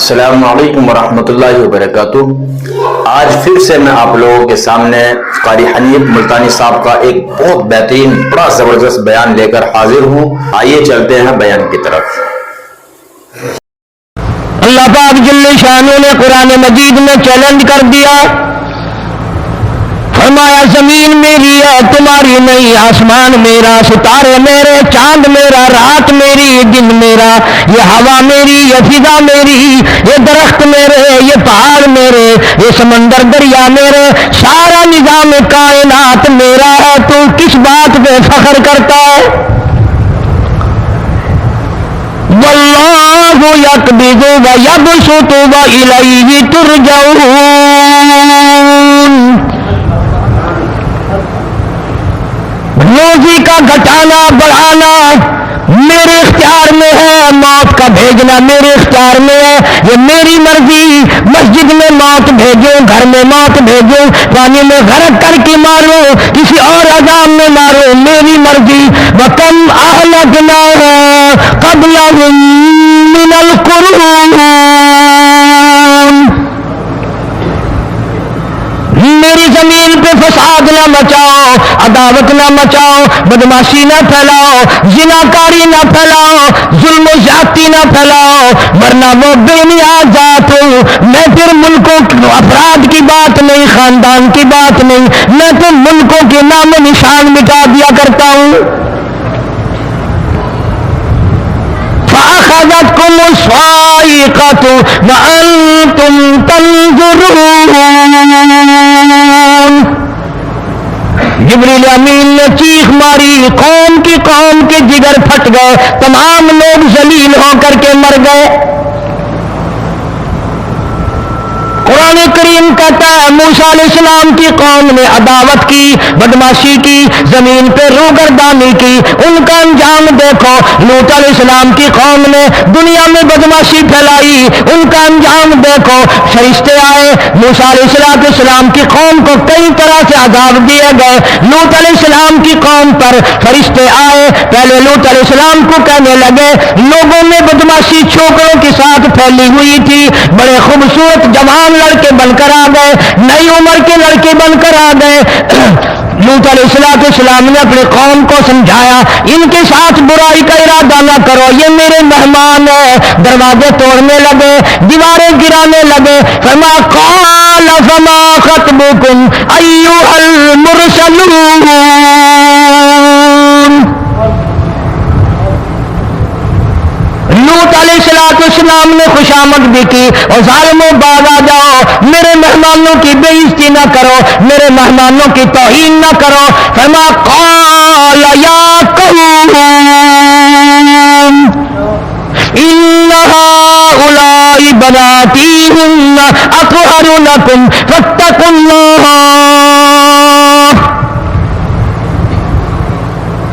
السلام علیکم ورحمۃ اللہ وبرکاتہ۔ آج پھر سے میں آپ لوگوں کے سامنے قاری حنیف ملتانی صاحب کا ایک بہت بہترین بڑا زبردست بیان لے کر حاضر ہوں۔ آئیے چلتے ہیں بیان کی طرف۔ اللہ پاک جل شانہ نے قرآن مجید میں چیلنج کر دیا، فرمایا زمین میری ہے تمہاری نہیں، آسمان میرا، ستارے میرے، چاند میرا، رات میری، دن میرا، یہ ہوا میری، یہ فضا میری، یہ درخت میرے، یہ پہاڑ میرے، یہ سمندر دریا میرے، سارا نظام کائنات میرا ہے، تو کس بات پہ فخر کرتا ہے؟ واللہ یقبض و یبسط و الیہ ترجعون۔ روزی کا گھٹانا بڑھانا میرے اختیار میں ہے، موت کا بھیجنا میرے اختیار میں ہے، یہ میری مرضی۔ مسجد میں موت بھیجو، گھر میں موت بھیجو، پانی میں غرق کر کے مارو، کسی اور عذاب میں مارو، میری مرضی۔ وَكَمْ أَهْلَكْنَا قَبْلَهُم مِّنَ الْقُرُونِ، میری زمین پہ فساد نہ مچاؤ، عداوت نہ مچاؤ، بدماشی نہ پھیلاؤ، زناکاری نہ پھیلاؤ، ظلم و زیادتی نہ پھیلاؤ، ورنہ وہ بے نیاز ذات ہوں۔ میں پھر ملکوں افراد کی بات نہیں، خاندان کی بات نہیں، میں تو ملکوں کے نام و نشان مٹا دیا کرتا ہوں۔ فَأَخَذَتْكُمُ الصَّاعِقَةُ وَأَنْتُمْ تَنظُرُونَ۔ جبریل امین نے چیخ ماری، قوم کے جگر پھٹ گئے، تمام لوگ ذلیل ہو کر کے مر گئے۔ قرآن کریم کہتا ہے موسیٰ علیہ السلام کی قوم نے عداوت کی، بدماشی کی، زمین پہ روگردانی کی، ان کا انجام دیکھو۔ لوط علیہ السلام کی قوم نے دنیا میں بدماشی پھیلائی، ان کا انجام دیکھو۔ فرشتے آئے، موسیٰ علیہ السلام کی قوم کو کئی طرح سے عذاب دیے گئے۔ لوط علیہ السلام کی قوم پر فرشتے آئے، پہلے لوط علیہ السلام کو کہنے لگے، لوگوں میں بدماشی چھوکروں کے ساتھ پھیلی ہوئی تھی، بڑے خوبصورت جوان لڑکے بن کر آ گئے، نئی عمر کے لڑکے بن کر آ گئے۔ لوط علیہ السلام نے اپنی قوم کو سمجھایا، ان کے ساتھ برائی کا ارادہ نہ کرو، یہ میرے مہمان ہیں۔ دروازے توڑنے لگے، دیواریں گرانے لگے۔ فما قال فما خطبكم ایھا المرسلون۔ لوط علیہ السلام نے خوشامد بھی کی، اور ظالموں باز آ جاؤ، میرے مہمانوں کی بے عزتی نہ کرو، میرے مہمانوں کی توہین نہ کرو۔ فما قال یا قوم ان هؤلاء بناتی هن اطہر لکم فاتقوا اللہ۔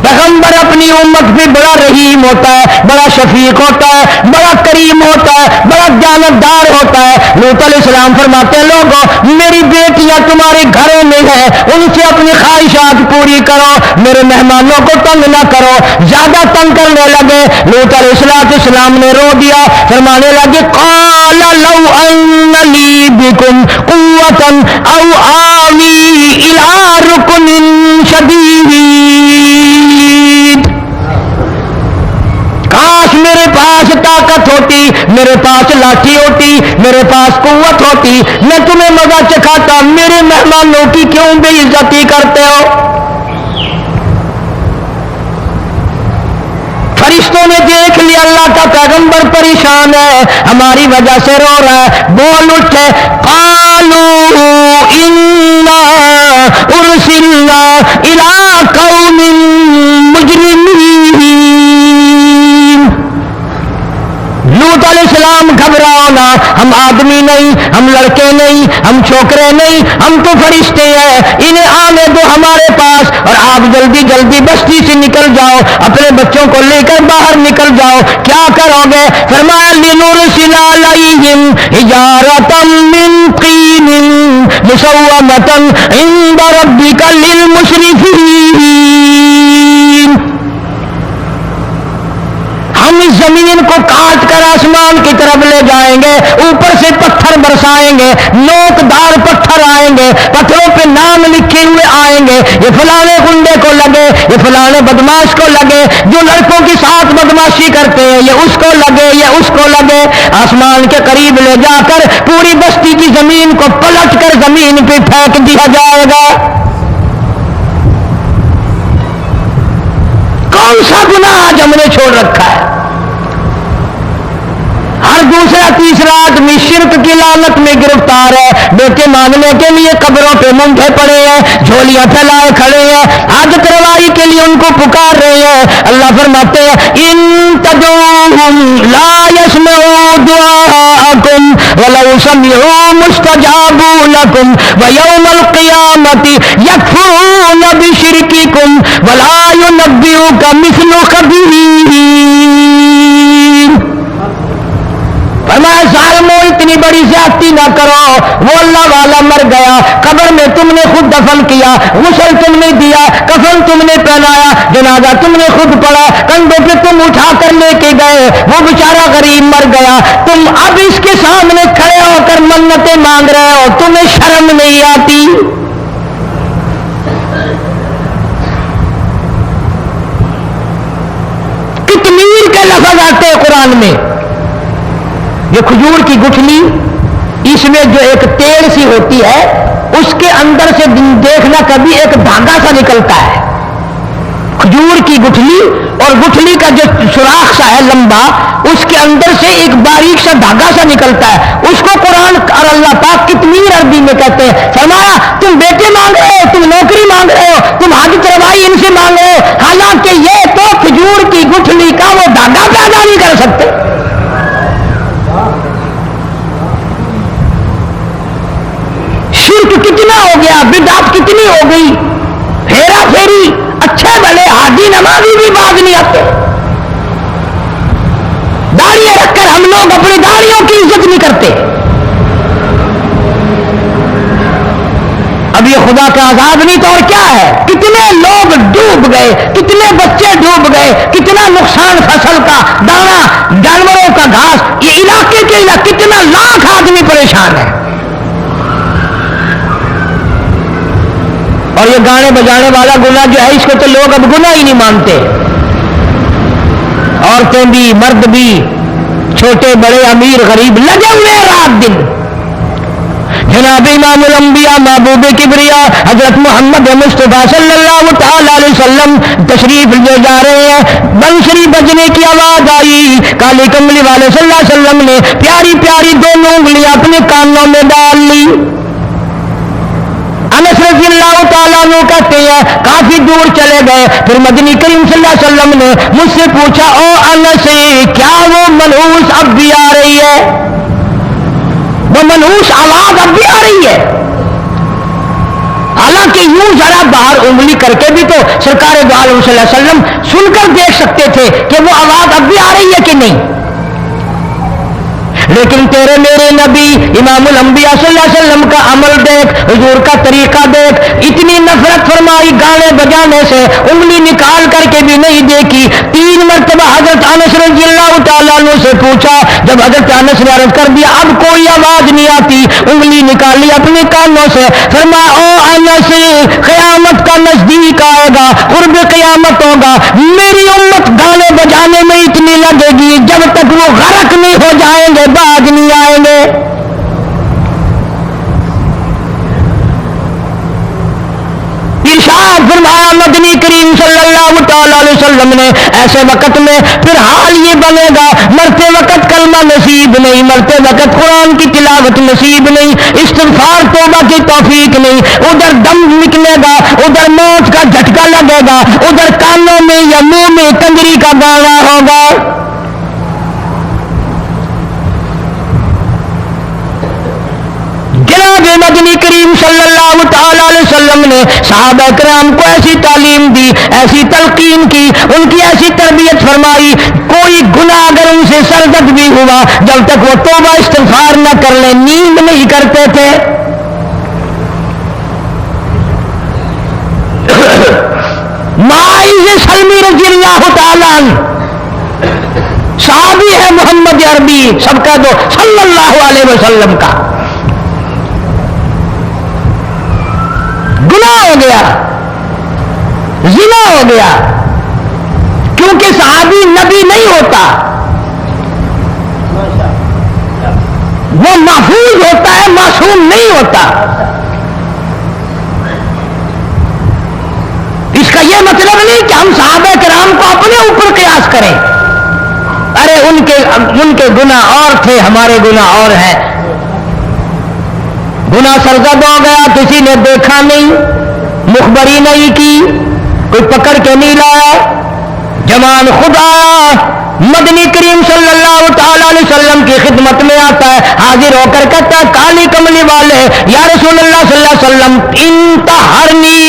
پیغمبر اپنی امت پہ بڑا رحیم ہوتا ہے، بڑا شفیق ہوتا ہے، بڑا کریم ہوتا ہے، بڑا دیانتدار ہوتا ہے۔ لوط علیہ السلام فرماتے ہیں، لوگوں میری بیٹیاں تمہارے گھروں میں ہیں، ان سے اپنی خواہشات پوری کرو، میرے مہمانوں کو تنگ نہ کرو۔ زیادہ تنگ کرنے لگے، لوط علیہ السلام نے رو دیا، فرمانے لگے قال لو ان لی بکم قوۃ او آوی الی رکن شدید، کاش میرے پاس طاقت ہوتی، میرے پاس لاٹھی ہوتی، میرے پاس قوت ہوتی، میں تمہیں مزہ چکھاتا، میرے مہمانوں کی کیوں بے عزتی کرتے ہو؟ فرشتوں نے دیکھ لیا اللہ کا پیغمبر پریشان ہے، ہماری وجہ سے رو رہا ہے، بول اٹھے قالوا انا ارسلنا الی قوم مجرمین۔ لوط علیہ السلام گھبراؤ نہ، ہم آدمی نہیں، ہم لڑکے نہیں، ہم چھوکرے نہیں، ہم تو فرشتے ہیں، انہیں آنے دو ہمارے پاس، اور آپ جلدی جلدی بستی سے نکل جاؤ، اپنے بچوں کو لے کر باہر نکل جاؤ۔ کیا کرو گے؟ فرمایا لنرسل علیہم حجارۃ من طین مسومۃ عند ربک للمسرفین۔ ہم اس زمین زمین کو کاٹ کر آسمان کی طرف لے جائیں گے, اوپر سے پتھر برسائیں گے, نوکدار پتھر آئیں گے, پتھروں پہ نام لکھے ہوئے آئیں گے, یہ فلانے گنڈے کو لگے, یہ فلانے بدماش کو لگے, جو لڑکوں کے ساتھ بدماشی کرتے ہیں یہ اس کو لگے, یہ اس کو لگے. آسمان کے قریب لے جا کر پوری بستی کی زمین کو پلٹ کر زمین پہ پھینک دیا جائے گا. کون سا گناہ آج ہم نے چھوڑ رکھا ہے؟ ہر دوسرا تیسرا آدمی شرک کی لعنت میں گرفتار ہے, بیٹے مانگنے کے لیے قبروں پہ منڈے پڑے ہیں, جھولیاں پھیلائے کھڑے ہیں, حاجت روائی کے لیے ان کو پکار رہے ہیں. اللہ فرماتے ہیں ان تدعوہم لا یسمعوا دعاءکم ولو سمعوا مستجابوا لکم ویوم القیامت یکفرون بشرککم ولا ینبئک مثل خبیر. فرمایا ظالمو اتنی بڑی زیادتی نہ کرو, وہ اللہ والا مر گیا, قبر میں تم نے خود دفن کیا, غسل تم نے دیا, کفن تم نے پہنایا, جنازہ تم نے خود پڑھا, کندھوں پہ تم اٹھا کر لے کے گئے, وہ بیچارہ غریب مر گیا, تم اب اس کے سامنے کھڑے ہو کر منتیں مانگ رہے ہو, تمہیں شرم نہیں آتی؟ کتمیر کے لفظ آتے ہیں قرآن میں. یہ کھجور کی گٹھلی, اس میں جو ایک تیل سی ہوتی ہے, اس کے اندر سے دیکھنا کبھی ایک دھاگا سا نکلتا ہے. کھجور کی گٹھلی, اور گٹھلی کا جو سوراخ سا ہے لمبا, اس کے اندر سے ایک باریک سا دھاگا سا نکلتا ہے. اس کو قرآن اور اللہ پاک کتمیر عربی میں کہتے ہیں. فرمایا تم بیٹے مانگ رہے ہو, تم نوکری مانگ رہے ہو, تم حاجت روائی ان سے مانگ رہے ہو, حالانکہ یہ تو کھجور کی گٹھلی کا وہ دھاگا پیدا نہیں کر سکتے. شرک کتنا ہو گیا, بدعت کتنی ہو گئی, ہیرا پھیری, اچھے بھلے حاجی نمازی بھی باز نہیں آتے. داڑیاں رکھ کر ہم لوگ اپنی داڑیوں کی عزت نہیں کرتے. اب یہ خدا کا عذاب نہیں تو اور کیا ہے؟ کتنے لوگ ڈوب گئے, کتنے بچے ڈوب گئے, کتنا نقصان فصل کا, دانا, جانوروں کا گھاس, یہ علاقے کے علاقے کتنا لاکھ آدمی پریشان ہے. اور یہ گانے بجانے والا گناہ جو ہے, اس کو تو لوگ اب گناہ ہی نہیں مانتے. عورتیں بھی, مرد بھی, چھوٹے بڑے, امیر غریب لگے ہوئے رات دن. جناب امام الانبیاء محبوب کبریا حضرت محمد مصطفیٰ صلی اللہ تعالی علیہ وسلم تشریف لے جا رہے ہیں. بنسری بجنے کی آواز آئی, کالی کملی والے صلی اللہ علیہ وسلم نے پیاری پیاری دونوں انگلیاں اپنے کانوں میں ڈال لی. انس رضی اللہ تعالیٰ عنہ کہتے ہیں کافی دور چلے گئے, پھر مدنی کریم صلی اللہ علیہ وسلم نے مجھ سے پوچھا, او انس کیا وہ منحوس اب بھی آ رہی ہے؟ وہ منحوس آواز اب بھی آ رہی ہے؟ حالانکہ یوں ذرا باہر انگلی کر کے بھی تو سرکار دو عالم صلی اللہ علیہ وسلم سن کر دیکھ سکتے تھے کہ وہ آواز اب بھی آ رہی ہے کہ نہیں. لیکن تیرے میرے نبی امام الانبیاء صلی اللہ علیہ وسلم کا عمل دیکھ, حضور کا طریقہ دیکھ, اتنی نفرت فرمائی گانے بجانے سے, انگلی نکال کر کے بھی نہیں دیکھی. 3 مرتبہ حضرت انس رضی اللہ تعالیٰ عنہ سے پوچھا, جب حضرت انس نے عرض کر دیا اب کوئی آواز نہیں آتی, انگلی نکالی اپنے کانوں سے, فرمایا او انس قیامت کا نزدیک آئے گا, قرب قیامت ہوگا, میری امت گانے بجانے میں اتنی لگے گی جب تک وہ غرق نہیں ہو جائیں گے باز نہیں آئیں گے. ارشاد فرمایا مدنی کریم صلی اللہ تعالی علیہ وسلم نے, ایسے وقت میں پھر حال یہ بنے گا, مرتے وقت کلمہ نصیب نہیں, مرتے وقت قرآن کی تلاوت نصیب نہیں, استغفار توبہ کی توفیق نہیں, ادھر دم نکلے گا, ادھر موت کا جھٹکا لگے گا, ادھر کانوں میں یا منہ میں کنجری کا گانا ہوگا. جناب مدنی کریم صلی اللہ تعالی علیہ وسلم نے صحابہ کرام کو ایسی تعلیم دی, ایسی تلقین کی, ان کی ایسی تربیت فرمائی, کوئی گناہ اگر ان سے سرزد بھی ہوا جب تک وہ توبہ استغفار نہ کر لیں نیند نہیں کرتے تھے. معاذ سلمی رضی اللہ تعالی عنہ صحابی ہے محمد عربی، سب کہہ دو صلی اللہ علیہ وسلم کا، گناہ ہو گیا، زنا ہو گیا، کیونکہ صحابی نبی نہیں ہوتا، وہ محفوظ ہوتا ہے، معصوم نہیں ہوتا۔ اس کا یہ مطلب نہیں کہ ہم صحابہ کرام کو اپنے اوپر قیاس کریں، ارے ان کے گناہ اور تھے، ہمارے گناہ اور ہیں۔ گناہ سرزد ہو گیا، کسی نے دیکھا نہیں، مخبری نہیں کی، کوئی پکڑ کے نہیں لایا، جوان خود آیا، مدنی کریم صلی اللہ تعالی علیہ وسلم کی خدمت میں آتا ہے، حاضر ہو کر کہتا ہے کالی کملی والے یا رسول اللہ صلی اللہ علیہ وسلم انتہرنی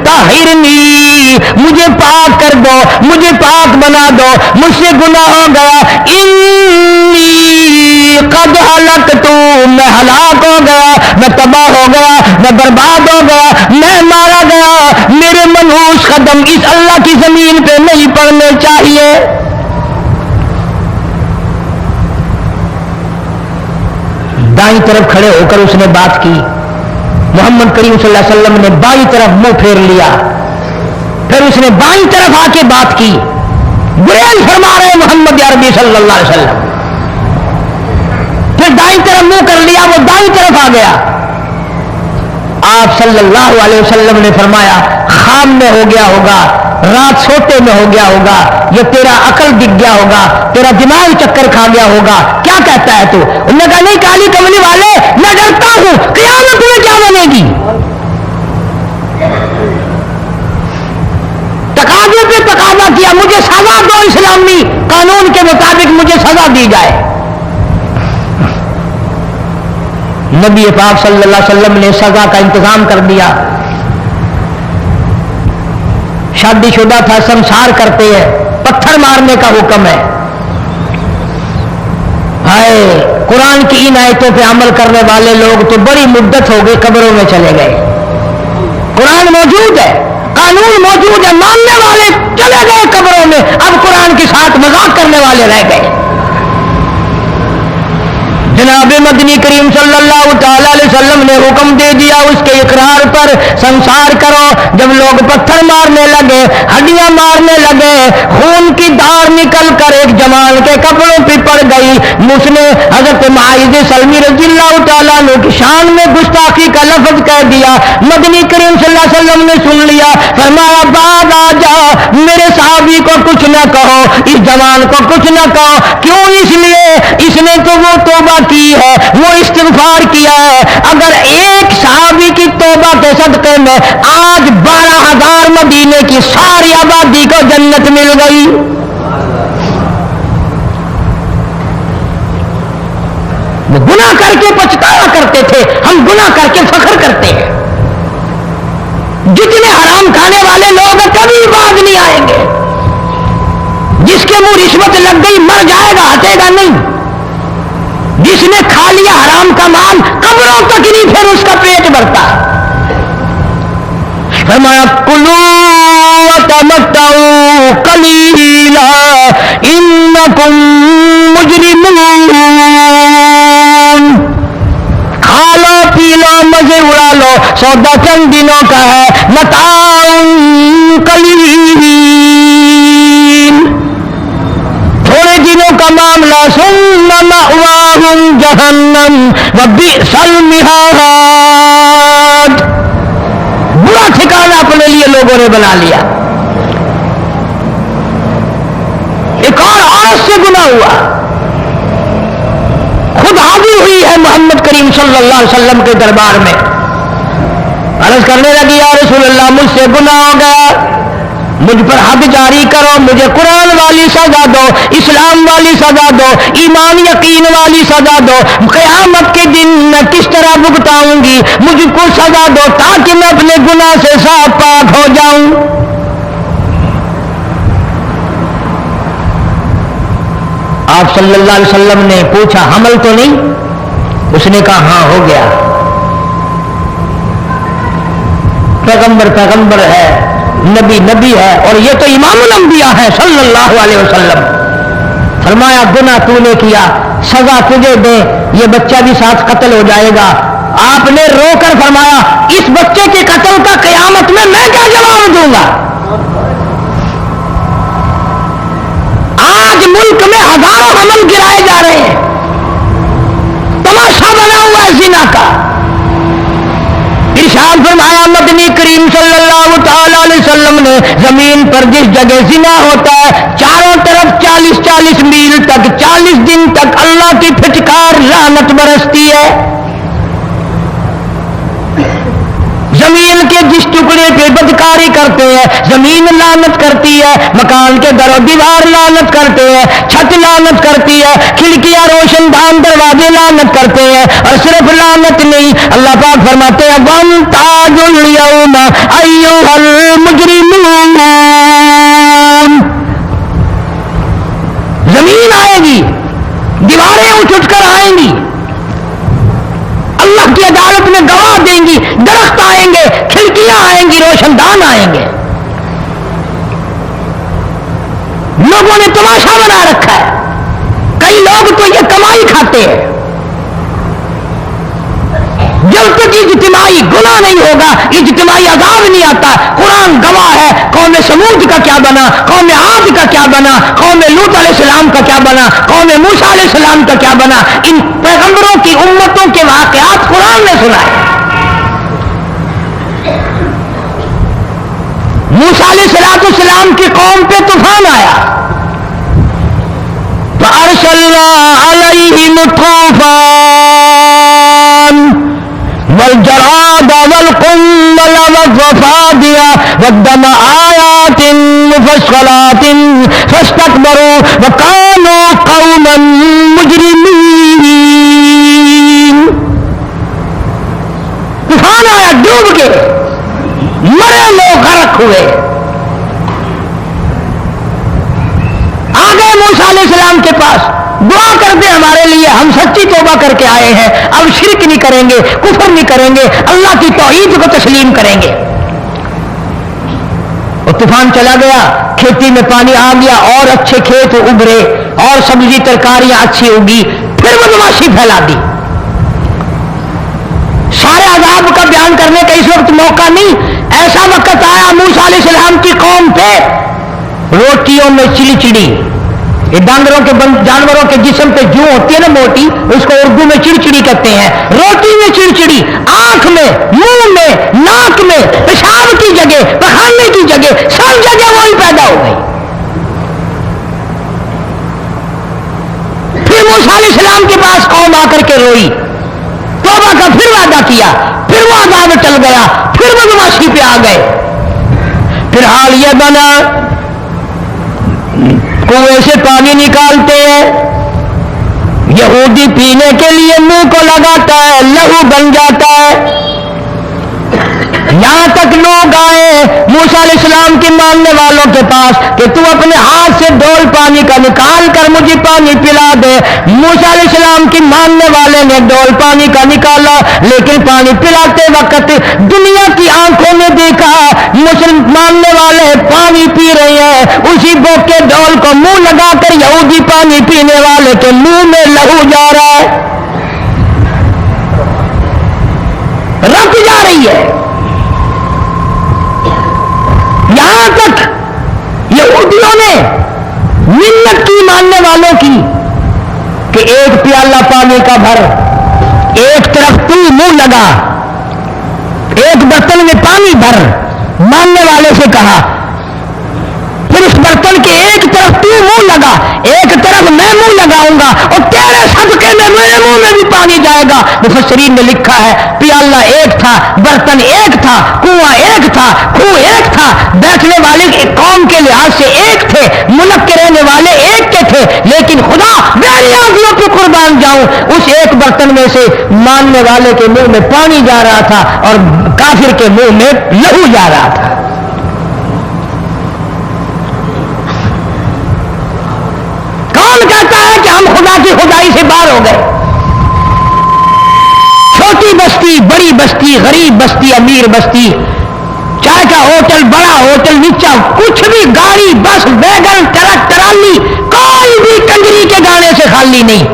طاہرنی، مجھے پاک کر دو، مجھے پاک بنا دو، مجھ سے گناہ ہو گیا، انی قد ہلکت، میں ہلاک ہو گیا، میں تباہ ہو گیا، میں برباد ہو گیا، میں مارا گیا، میرے منحوس قدم اس اللہ کی زمین پہ نہیں پڑنے چاہیے۔ دائیں طرف کھڑے ہو کر اس نے بات کی، محمد کریم صلی اللہ علیہ وسلم نے بائیں طرف منہ پھیر لیا، پھر اس نے بائیں طرف آ کے بات کی، گریز فرما رہے محمد عربی صلی اللہ علیہ وسلم، پھر دائیں طرف منہ کر لیا، وہ دائیں طرف آ گیا۔ آپ صلی اللہ علیہ وسلم نے فرمایا خواب میں ہو گیا ہوگا، رات سوتے میں ہو گیا ہوگا، یہ تیرا عقل دکھ گیا ہوگا، تیرا دماغ چکر کھا گیا ہوگا، کیا کہتا ہے تو؟ انہوں نے کہا نہیں کالی کملی والے، میں ڈرتا ہوں قیامت میں کیا بنے گی، تقاضے پہ تقاضا کیا، مجھے سزا دو، اسلامی قانون کے مطابق مجھے سزا دی جائے۔ نبی پاک صلی اللہ علیہ وسلم نے سزا کا انتظام کر دیا، شادی شدہ تھا، سمسار کرتے ہیں، پتھر مارنے کا حکم ہے۔ ہائے قرآن کی ان آیتوں پہ عمل کرنے والے لوگ تو بڑی مدت ہو گئی قبروں میں چلے گئے۔ قرآن موجود ہے، قانون موجود ہے، ماننے والے چلے گئے قبروں میں، اب قرآن کے ساتھ مذاق کرنے والے رہ گئے۔ جناب مدنی کریم صلی اللہ تعالی علیہ وسلم نے حکم دے دیا اس کے اقرار پر سنسار کرو۔ جب لوگ پتھر مارنے لگے، ہڈیاں مارنے لگے، خون کی دھار نکل کر ایک جوان کے کپڑوں پہ پڑ گئی، اس نے حضرت معاذ سلمی رضی اللہ تعالیٰ عنہ کی شان میں گستاخی کا لفظ کہہ دیا۔ مدنی کریم صلی اللہ علیہ وسلم نے سن لیا، فرمایا بعد آ جا، میرے صحابی کو کچھ نہ کہو، اس جوان کو کچھ نہ کہو۔ کیوں؟ اس لیے اس نے تو وہ توبہ کی ہے، وہ استغفار کیا ہے۔ اگر ایک صحابی کی توبہ کے صدقے میں آج 12,000 مدینے کی ساری آبادی کو جنت مل گئی۔ وہ گناہ کر کے پچھتاوا کرتے تھے، ہم گناہ کر کے فخر کرتے ہیں۔ جتنے حرام کھانے والے لوگ کبھی باز نہیں آئیں گے، جس کے منہ رشوت لگ گئی مر جائے گا، ہٹے گا نہیں۔ جس نے کھا لیا حرام کا مال قبروں تک نہیں پھر اس کا پیٹ بھرتا۔ فرمایا کلوا وتمتعوا قلیلا انکم مجرمون، کھا لو پی لو مزے اڑا لو، سودا چند دنوں کا ہے، متاع قلیل، تھوڑے دنوں کا معاملہ، ثم مأواہم جہنم وبئس المہاد، برا ٹھکانہ اپنے لیے لوگوں نے بنا لیا۔ ایک اور عورت سے گناہ ہوا، خود حاضر ہوئی ہے محمد کریم صلی اللہ علیہ وسلم کے دربار میں، عرض کرنے لگی یا رسول اللہ مجھ سے گناہ ہو گیا، مجھ پر حد جاری کرو، مجھے قرآن والی سزا دو، اسلام والی سزا دو، ایمان یقین والی سزا دو، قیامت کے دن میں کس طرح بھگتاؤں گی، مجھ کو سزا دو تاکہ میں اپنے گناہ سے صاف پاک ہو جاؤں۔ آپ صلی اللہ علیہ وسلم نے پوچھا حمل تو نہیں؟ اس نے کہا ہاں ہو گیا۔ پیغمبر ہے، نبی ہے، اور یہ تو امام الانبیاء ہے صلی اللہ علیہ وسلم۔ فرمایا گناہ تو نے کیا، سزا تجھے دے، یہ بچہ بھی ساتھ قتل ہو جائے گا۔ آپ نے رو کر فرمایا اس بچے کے قتل کا قیامت میں کیا جواب دوں گا؟ آج ملک میں ہزاروں حمل گرائے جا رہے ہیں، تماشا بنا ہوا ہے زنا کا۔ ارشاد فرمایا مدنی کریم صلی اللہ تعالی علیہ وسلم نے زمین پر جس جگہ زنا ہوتا ہے چاروں طرف 40 میل تک 40 دن تک اللہ کی پھٹکار لعنت برستی ہے۔ زمین کے جس ٹکڑے پہ بدکاری کرتے ہیں زمین لعنت کرتی ہے، مکان کے در و دیوار لعنت کرتے ہیں، چھت لعنت کرتی ہے، کھڑکیاں روشن دان دروازے لعنت کرتے ہیں۔ اور صرف لعنت نہیں، اللہ پاک فرماتے ہیں وَامْتَازُوا الْيَوْمَ أَيُّهَا الْمُجْرِمُونَ، زمین آئے گی، دیواریں اٹھ کر آئیں گی، اللہ کی عدالت میں گواہ دیں گی، درخت آئیں گے، کھڑکیاں آئیں گی، روشن دان آئیں گے۔ لوگوں نے تماشا بنا رکھا ہے، کئی لوگ تو یہ کمائی کھاتے ہیں۔ جب تک اجتماعی گناہ نہیں ہوگا اجتماعی عذاب نہیں آتا۔ قرآن گواہ ہے، قوم سمود کا کیا بنا، قوم عاد کا کیا بنا، قوم لوط علیہ السلام کا کیا بنا، قوم موسیٰ علیہ السلام کا کیا بنا۔ ان پیغمبروں کی امتوں کے واقعات قرآن نے سنائے۔ موسیٰ علیہ السلام کی قوم پہ طوفان آیا، فَأَرْسَلْنَا عَلَيْهِمُ الطُّوفَانَ والجراد والقمل والضفادع والدم آيات مفصلات فاستكبروا وكانوا قوما مجرمين۔ طوفان آیا، ڈوب گئے، مرے لوگ غرق ہوئے۔ آ گئے موسیٰ علیہ السلام کے پاس، دعا کر دے ہمارے لیے، ہم سچی توبہ کر کے آئے ہیں، اب شرک نہیں کریں گے، کفر نہیں کریں گے، اللہ کی توحید کو تسلیم کریں گے۔ اور طوفان چلا گیا، کھیتی میں پانی آ گیا، اور اچھے کھیت ابھرے، اور سبزی ترکاریاں اچھی ہوگی، پھر بدماشی پھیلا دی۔ سارے عذاب کا بیان کرنے کا اس وقت موقع نہیں، ایسا وقت آیا موسیٰ علیہ السلام کی قوم پہ روٹیوں میں چڑی چڑی، یہ جانوروں کے جسم پہ جو ہوتی ہے نا موٹی، اس کو اردو میں چڑچڑی کہتے ہیں۔ روٹی میں چڑچڑی، آنکھ میں، منہ میں، ناک میں، پیشاب کی جگہ، پخانے کی جگہ، سب جگہ وہی پیدا ہو گئی۔ پھر موسیٰ علیہ السلام کے پاس قوم آ کر کے روئی، توبہ کا پھر وعدہ کیا، پھر وہ عذاب ٹل گیا، پھر بدماشی پہ آ گئے۔ پھر حال یہ بنا کنویں سے پانی نکالتے ہیں، یہودی پینے کے لیے منہ کو لگاتا ہے، لہو بن جاتا ہے۔ یہاں تک لوگ آئے موسیٰ علیہ السلام کے ماننے والوں کے پاس کہ تو اپنے ہاتھ سے ڈول پانی کا نکال کر مجھے پانی پلا دے۔ موسیٰ علیہ السلام کی ماننے والے نے ڈول پانی کا نکالا، لیکن پانی پلاتے وقت دنیا کی آنکھوں نے دیکھا مسلم ماننے والے پانی پی رہے ہیں، اسی بوک کے ڈول کو منہ لگا کر یہودی پانی پینے والے کے منہ میں لہو جا رہا ہے، رک جا رہی ہے۔ یہاں تک یہودیوں نے منت کی ماننے والوں کی کہ ایک پیالہ پانی کا بھر، ایک طرف تو منہ لگا، ایک برتن میں پانی بھر، ماننے والے سے کہا، پھر اس برتن کے ایک طرف تو منہ لگا، ایک طرف میں منہ لگاؤں گا، اور تیرے صدقے میں میرے منہ میں بھی پانی جائے گا۔ مفسرین نے لکھا ہے پیالہ ایک تھا، برتن ایک تھا، کنواں ایک تھا، کنواں ایک تھا، بیٹھنے والے قوم کے لحاظ سے ایک تھے، ملک کے رہنے والے ایک کے تھے، لیکن خدا میری آنکھوں پہ قربان جاؤں اس ایک برتن میں سے ماننے والے کے منہ میں پانی جا رہا تھا اور کافر کے منہ میں لہو جا رہا تھا۔ کون کہتا ہے کہ ہم خدا کی خدائی سے باہر ہو گئے؟ چھوٹی بستی، بڑی بستی، غریب بستی، امیر بستی، چائے کا ہوٹل، بڑا ہوٹل، نیچا، کچھ بھی، گاڑی، بس، ویگن، ٹرک، ٹرالی، کون کوئی بھی کنجری کے گانے سے خالی نہیں.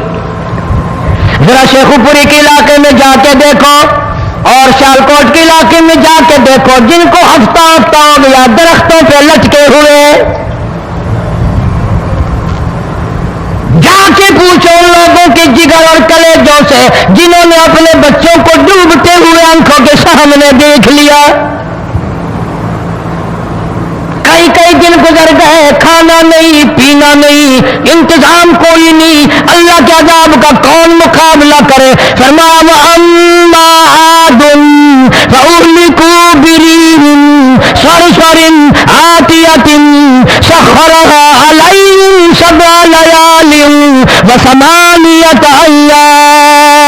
ذرا شیخو پوری کے علاقے میں جا کے دیکھو اور سیالکوٹ کے علاقے میں جا کے دیکھو, جن کو ہفتہ ہفتہ ہو گیا درختوں پہ لٹکے ہوئے, جا کے پوچھو ان لوگوں کے جگر اور کلیجوں سے جنہوں نے اپنے بچوں کو ڈوبتے ہوئے آنکھوں کے سامنے دیکھ لیا. کئی کئی دن گزر گئے, کھانا نہیں پینا نہیں, انتظام کوئی نہیں, اللہ کے عذاب کا کون مقابلہ کرے. فرمایا وَأَمَّا عَادٌ فَأُهْلِكُوا بِرِيحٍ صَرْصَرٍ عَاتِيَةٍ سَخَّرَهَا عَلَيْهِمْ سَبْعَ لَيَالٍ وَثَمَانِيَةَ أَيَّامٍ.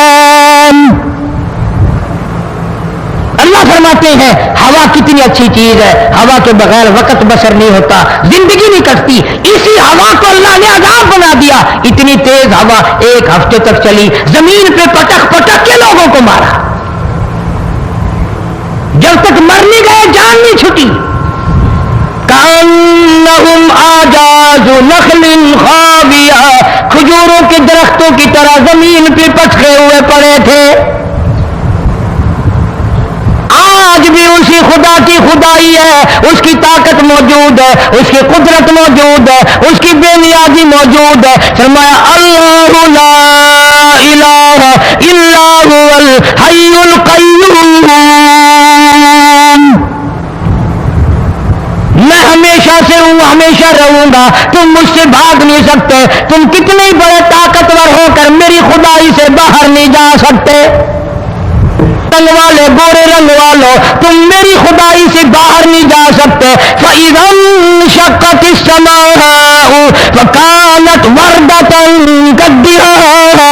اللہ فرماتے ہیں ہوا کتنی اچھی چیز ہے, ہوا کے بغیر وقت بسر نہیں ہوتا, زندگی نہیں کٹتی. اسی ہوا کو اللہ نے عذاب بنا دیا. اتنی تیز ہوا ایک ہفتے تک چلی, زمین پہ پٹک پٹک کے لوگوں کو مارا, جب تک مر نہیں گئے جان نہیں چھٹی. کأنہم اعجاز نخل خاویہ, کھجوروں کے درختوں کی طرح زمین پہ پٹکے ہوئے پڑے تھے. آج بھی اسی خدا کی خدائی ہے, اس کی طاقت موجود ہے, اس کی قدرت موجود ہے, اس کی بے نیازی موجود ہے. فرمایا اللہ لا الہ الا هو الحی القیوم, میں ہمیشہ سے ہوں, ہمیشہ رہوں گا, تم مجھ سے بھاگ نہیں سکتے. تم کتنے بڑے طاقتور ہو کر میری خدائی سے باہر نہیں جا سکتے. رنگ والے, گورے رنگ والو, تم میری خدائی سے باہر نہیں جا سکتے. فَإِذَا انشَقَّتِ السَّمَاءُ فَكَانَتْ وَرْدَةً كَالدِّهَانِ,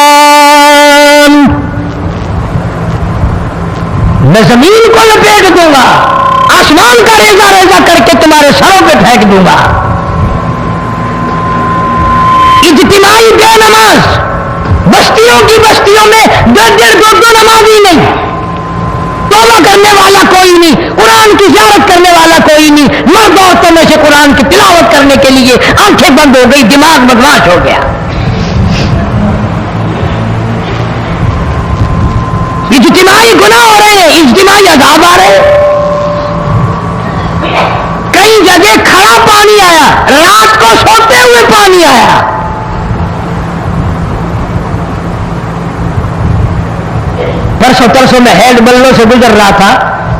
میں زمین کو لپیٹ دوں گا, آسمان کا ریزہ ریزہ کر کے تمہارے سروں پہ پھینک دوں گا. اجتماعی بے نماز, بستیوں کی بستیوں میں 1.5-2 نمازی نہیں, توبہ کرنے والا کوئی نہیں, قرآن کی زیارت کرنے والا کوئی نہیں. مرد عورتوں میں سے قرآن کی تلاوت کرنے کے لیے آنکھیں بند ہو گئی, دماغ بدماش ہو گیا. اجتماعی گناہ ہو رہے ہیں, اجتماعی عذاب آ رہے ہیں. کئی جگہ کھڑا پانی آیا, رات کو سوتے ہوئے پانی آیا. پرسوں میں ہیڈ بلوں سے گزر رہا تھا,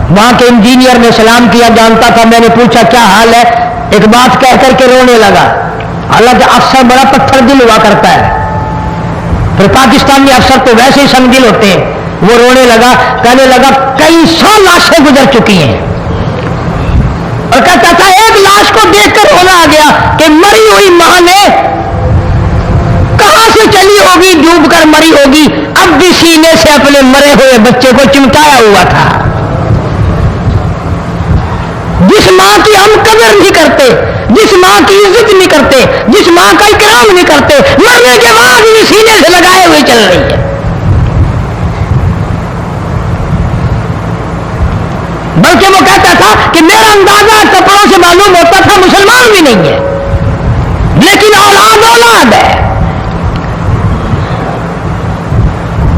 وہاں کے انجینئر نے سلام کیا, جانتا تھا. میں نے پوچھا کیا حال ہے, ایک بات کہہ کر کے رونے لگا. حالانکہ افسر بڑا پتھر دل ہوا کرتا ہے, پھر پاکستانی افسر تو ویسے ہی سنگدل ہوتے ہیں. وہ رونے لگا, کہنے لگا کئی 100 لاشیں گزر چکی ہیں, اور کہتا تھا ایک لاش کو دیکھ کر رونا آ گیا کہ مری ہوئی ماں نے کہاں سے چلی ہوگی, ڈوب کر مری ہوگی, اب بھی سینے سے اپنے مرے ہوئے بچے کو چمٹایا ہوا تھا. جس ماں کی ہم قدر نہیں کرتے, جس ماں کی عزت نہیں کرتے, جس ماں کا اکرام نہیں کرتے, مرنے کے بعد بھی سینے سے لگائے ہوئے چل رہی ہے. بلکہ وہ کہتا تھا کہ میرا اندازہ کپڑوں سے معلوم ہوتا تھا مسلمان بھی نہیں ہے, لیکن اولاد ہے.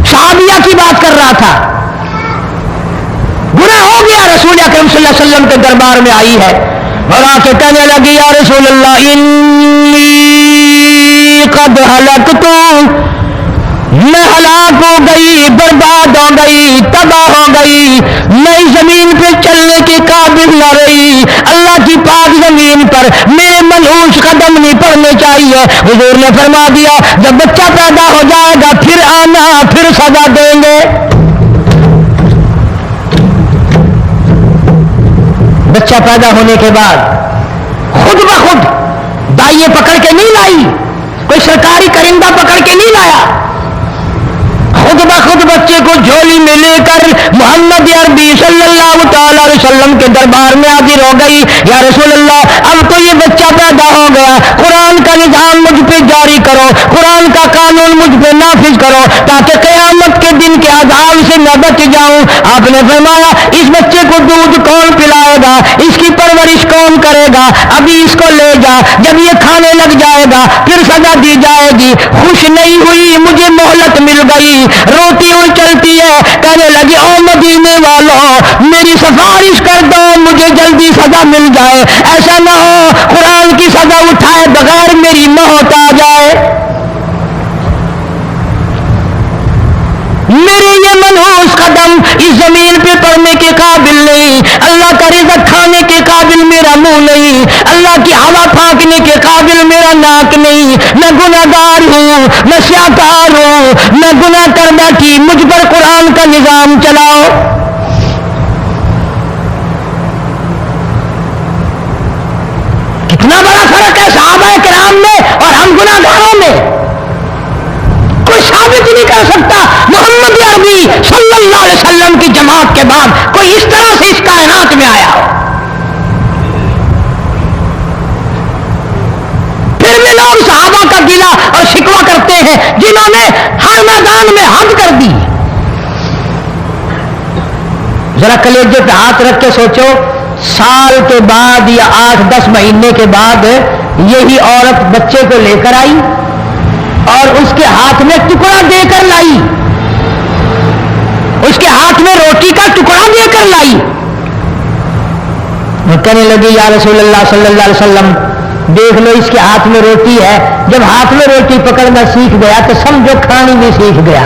صحابیہ کی بات کر رہا تھا, گناہ ہو گیا, رسول اکرم صلی اللہ علیہ وسلم کے دربار میں آئی ہے اور آ کے کہنے لگی یا رسول اللہ انی قد ہلکت, میں ہلاک ہو گئی, برباد ہو گئی, تباہ ہو گئی, میں زمین پہ چلنے کے قابل نہ رہی. اللہ کی پاک زمین پر میرے منحوس قدم نہیں پڑنے چاہیے. حضور نے فرما دیا جب بچہ پیدا ہو جائے گا پھر آنا, پھر سزا دیں گے. بچہ پیدا ہونے کے بعد خود بخود دائیں پکڑ کے نہیں لائی, کوئی سرکاری کرندہ پکڑ کے نہیں لایا, خود بخود بچے کو جھولی میں لے کر محمد عربی صلی اللہ تعالی علیہ وسلم کے دربار میں حاضر ہو گئی. یا رسول اللہ اب تو یہ بچہ پیدا ہو گیا, قرآن کا نظام مجھ پہ جاری کرو, قرآن کا قانون مجھ پہ نافذ کرو تاکہ قیامت کے دن کے عذاب سے میں بچ جاؤں. آپ نے فرمایا اس بچے کو دودھ کون پلائے جائے گا, اس کی پرورش کون کرے گا, ابھی اس کو لے جا, جب یہ کھانے لگ جائے گا پھر سزا دی جائے گی. خوش نہیں ہوئی, مجھے مہلت مل گئی, روتی ہوئی چلتی ہے, کہنے لگی او مدینے والوں میری سفارش کر دو, مجھے جلدی سزا مل جائے, ایسا نہ ہو قرآن کی سزا اٹھائے بغیر میری موت آ جائے. میرے یہ منحوس قدم اس زمین پہ پڑنے کے قابل نہیں, اللہ کا رزق کھانے کے قابل میرا منہ نہیں, اللہ کی ہوا پھانکنے کے قابل میرا ناک نہیں, میں گناہگار ہوں, میں سیاکار ہوں, میں گناہ کر بیٹھی, مجھ پر قرآن کا نظام چلاؤ. کتنا بڑا فرق ہے صحابہ کرام میں اور ہم گناہگاروں میں. کوئی ثابت نہیں کر سکتا محمد عربی صلی اللہ علیہ وسلم کی جماعت کے بعد کوئی اس طرح سے اس کائنات میں آیا ہو. پھر بھی لوگ صحابہ کا گلہ اور شکوہ کرتے ہیں جنہوں نے ہر میدان میں حد کر دی. ذرا کلیجے پہ ہاتھ رکھ کے سوچو, سال کے بعد یا 8-10 مہینے کے بعد یہی عورت بچے کو لے کر آئی اور اس کے ہاتھ میں ٹکڑا دے کر لائی, اس کے ہاتھ میں روٹی کا ٹکڑا دے کر لائی. وہ کہنے لگی یا رسول اللہ صلی اللہ علیہ وسلم دیکھ لو اس کے ہاتھ میں روٹی ہے, جب ہاتھ میں روٹی پکڑنا سیکھ گیا تو سمجھو کھانی بھی سیکھ گیا.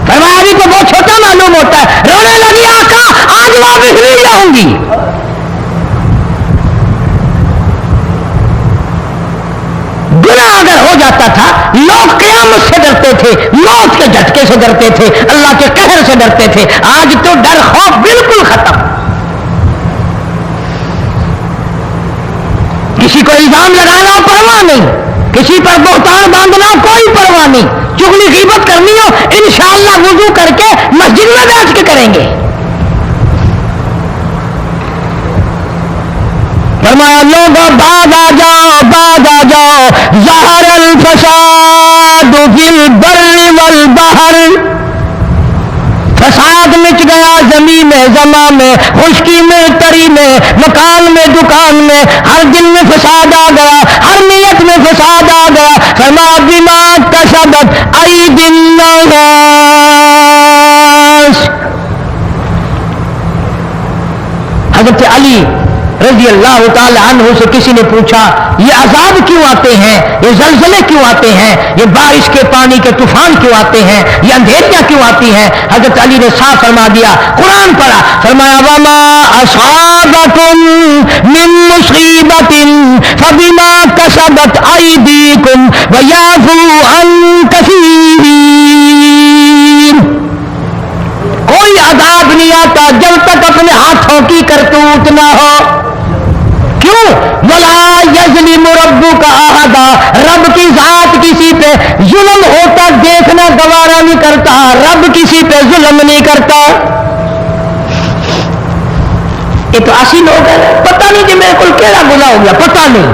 فرمایا ابھی تو بہت چھوٹا معلوم ہوتا ہے. رونے لگی آقا آج واپس نہیں جاؤں گی. گناہ اگر ہو جاتا تھا لوگ قیامت سے ڈرتے تھے, موت کے جھٹکے سے ڈرتے تھے, اللہ کے قہر سے ڈرتے تھے. آج تو ڈر خوف بالکل ختم. کسی کو الزام لگانا پرواہ نہیں, کسی پر بہتان باندھنا کوئی پرواہ نہیں, چغلی غیبت کرنی ہو انشاءاللہ وضو کر کے مسجد میں بیٹھ کے کریں گے. فرمایا لوگوں باغ آ جاؤ, باغ آ جاؤ, ظہر الفساد فی البر والبحر, فساد مچ گیا زمین میں, زماں میں, خشکی میں, تری میں, مکان میں, دکان میں, ہر دل میں فساد آ گیا, ہر نیت میں فساد آ گیا. فرمایا بما کسبت ایدی الناس. حضرت علی رضی اللہ تعالی عنہ سے کسی نے پوچھا یہ عذاب کیوں آتے ہیں, یہ زلزلے کیوں آتے ہیں, یہ بارش کے پانی کے طوفان کیوں آتے ہیں, یہ اندھیریاں کیوں آتی ہیں؟ حضرت علی نے صاف فرما دیا, قرآن پڑھا, فرمایا وما اصابکم من مصیبت فبما کسبت ایدیکم ویعفو عن کثیر. کوئی عذاب نہیں آتا جب تک اپنے ہاتھوں کی کرتوت نہ ہو. کیوں؟ ولا یظلم ربک احدا, رب کی ذات کسی پہ ظلم ہوتا دیکھنا گوارا نہیں کرتا, رب کسی پہ ظلم نہیں کرتا. یہ تو ایسی لوگ ہیں پتہ نہیں کہ میرے کو کیڑا گناہ ہو گیا, پتہ نہیں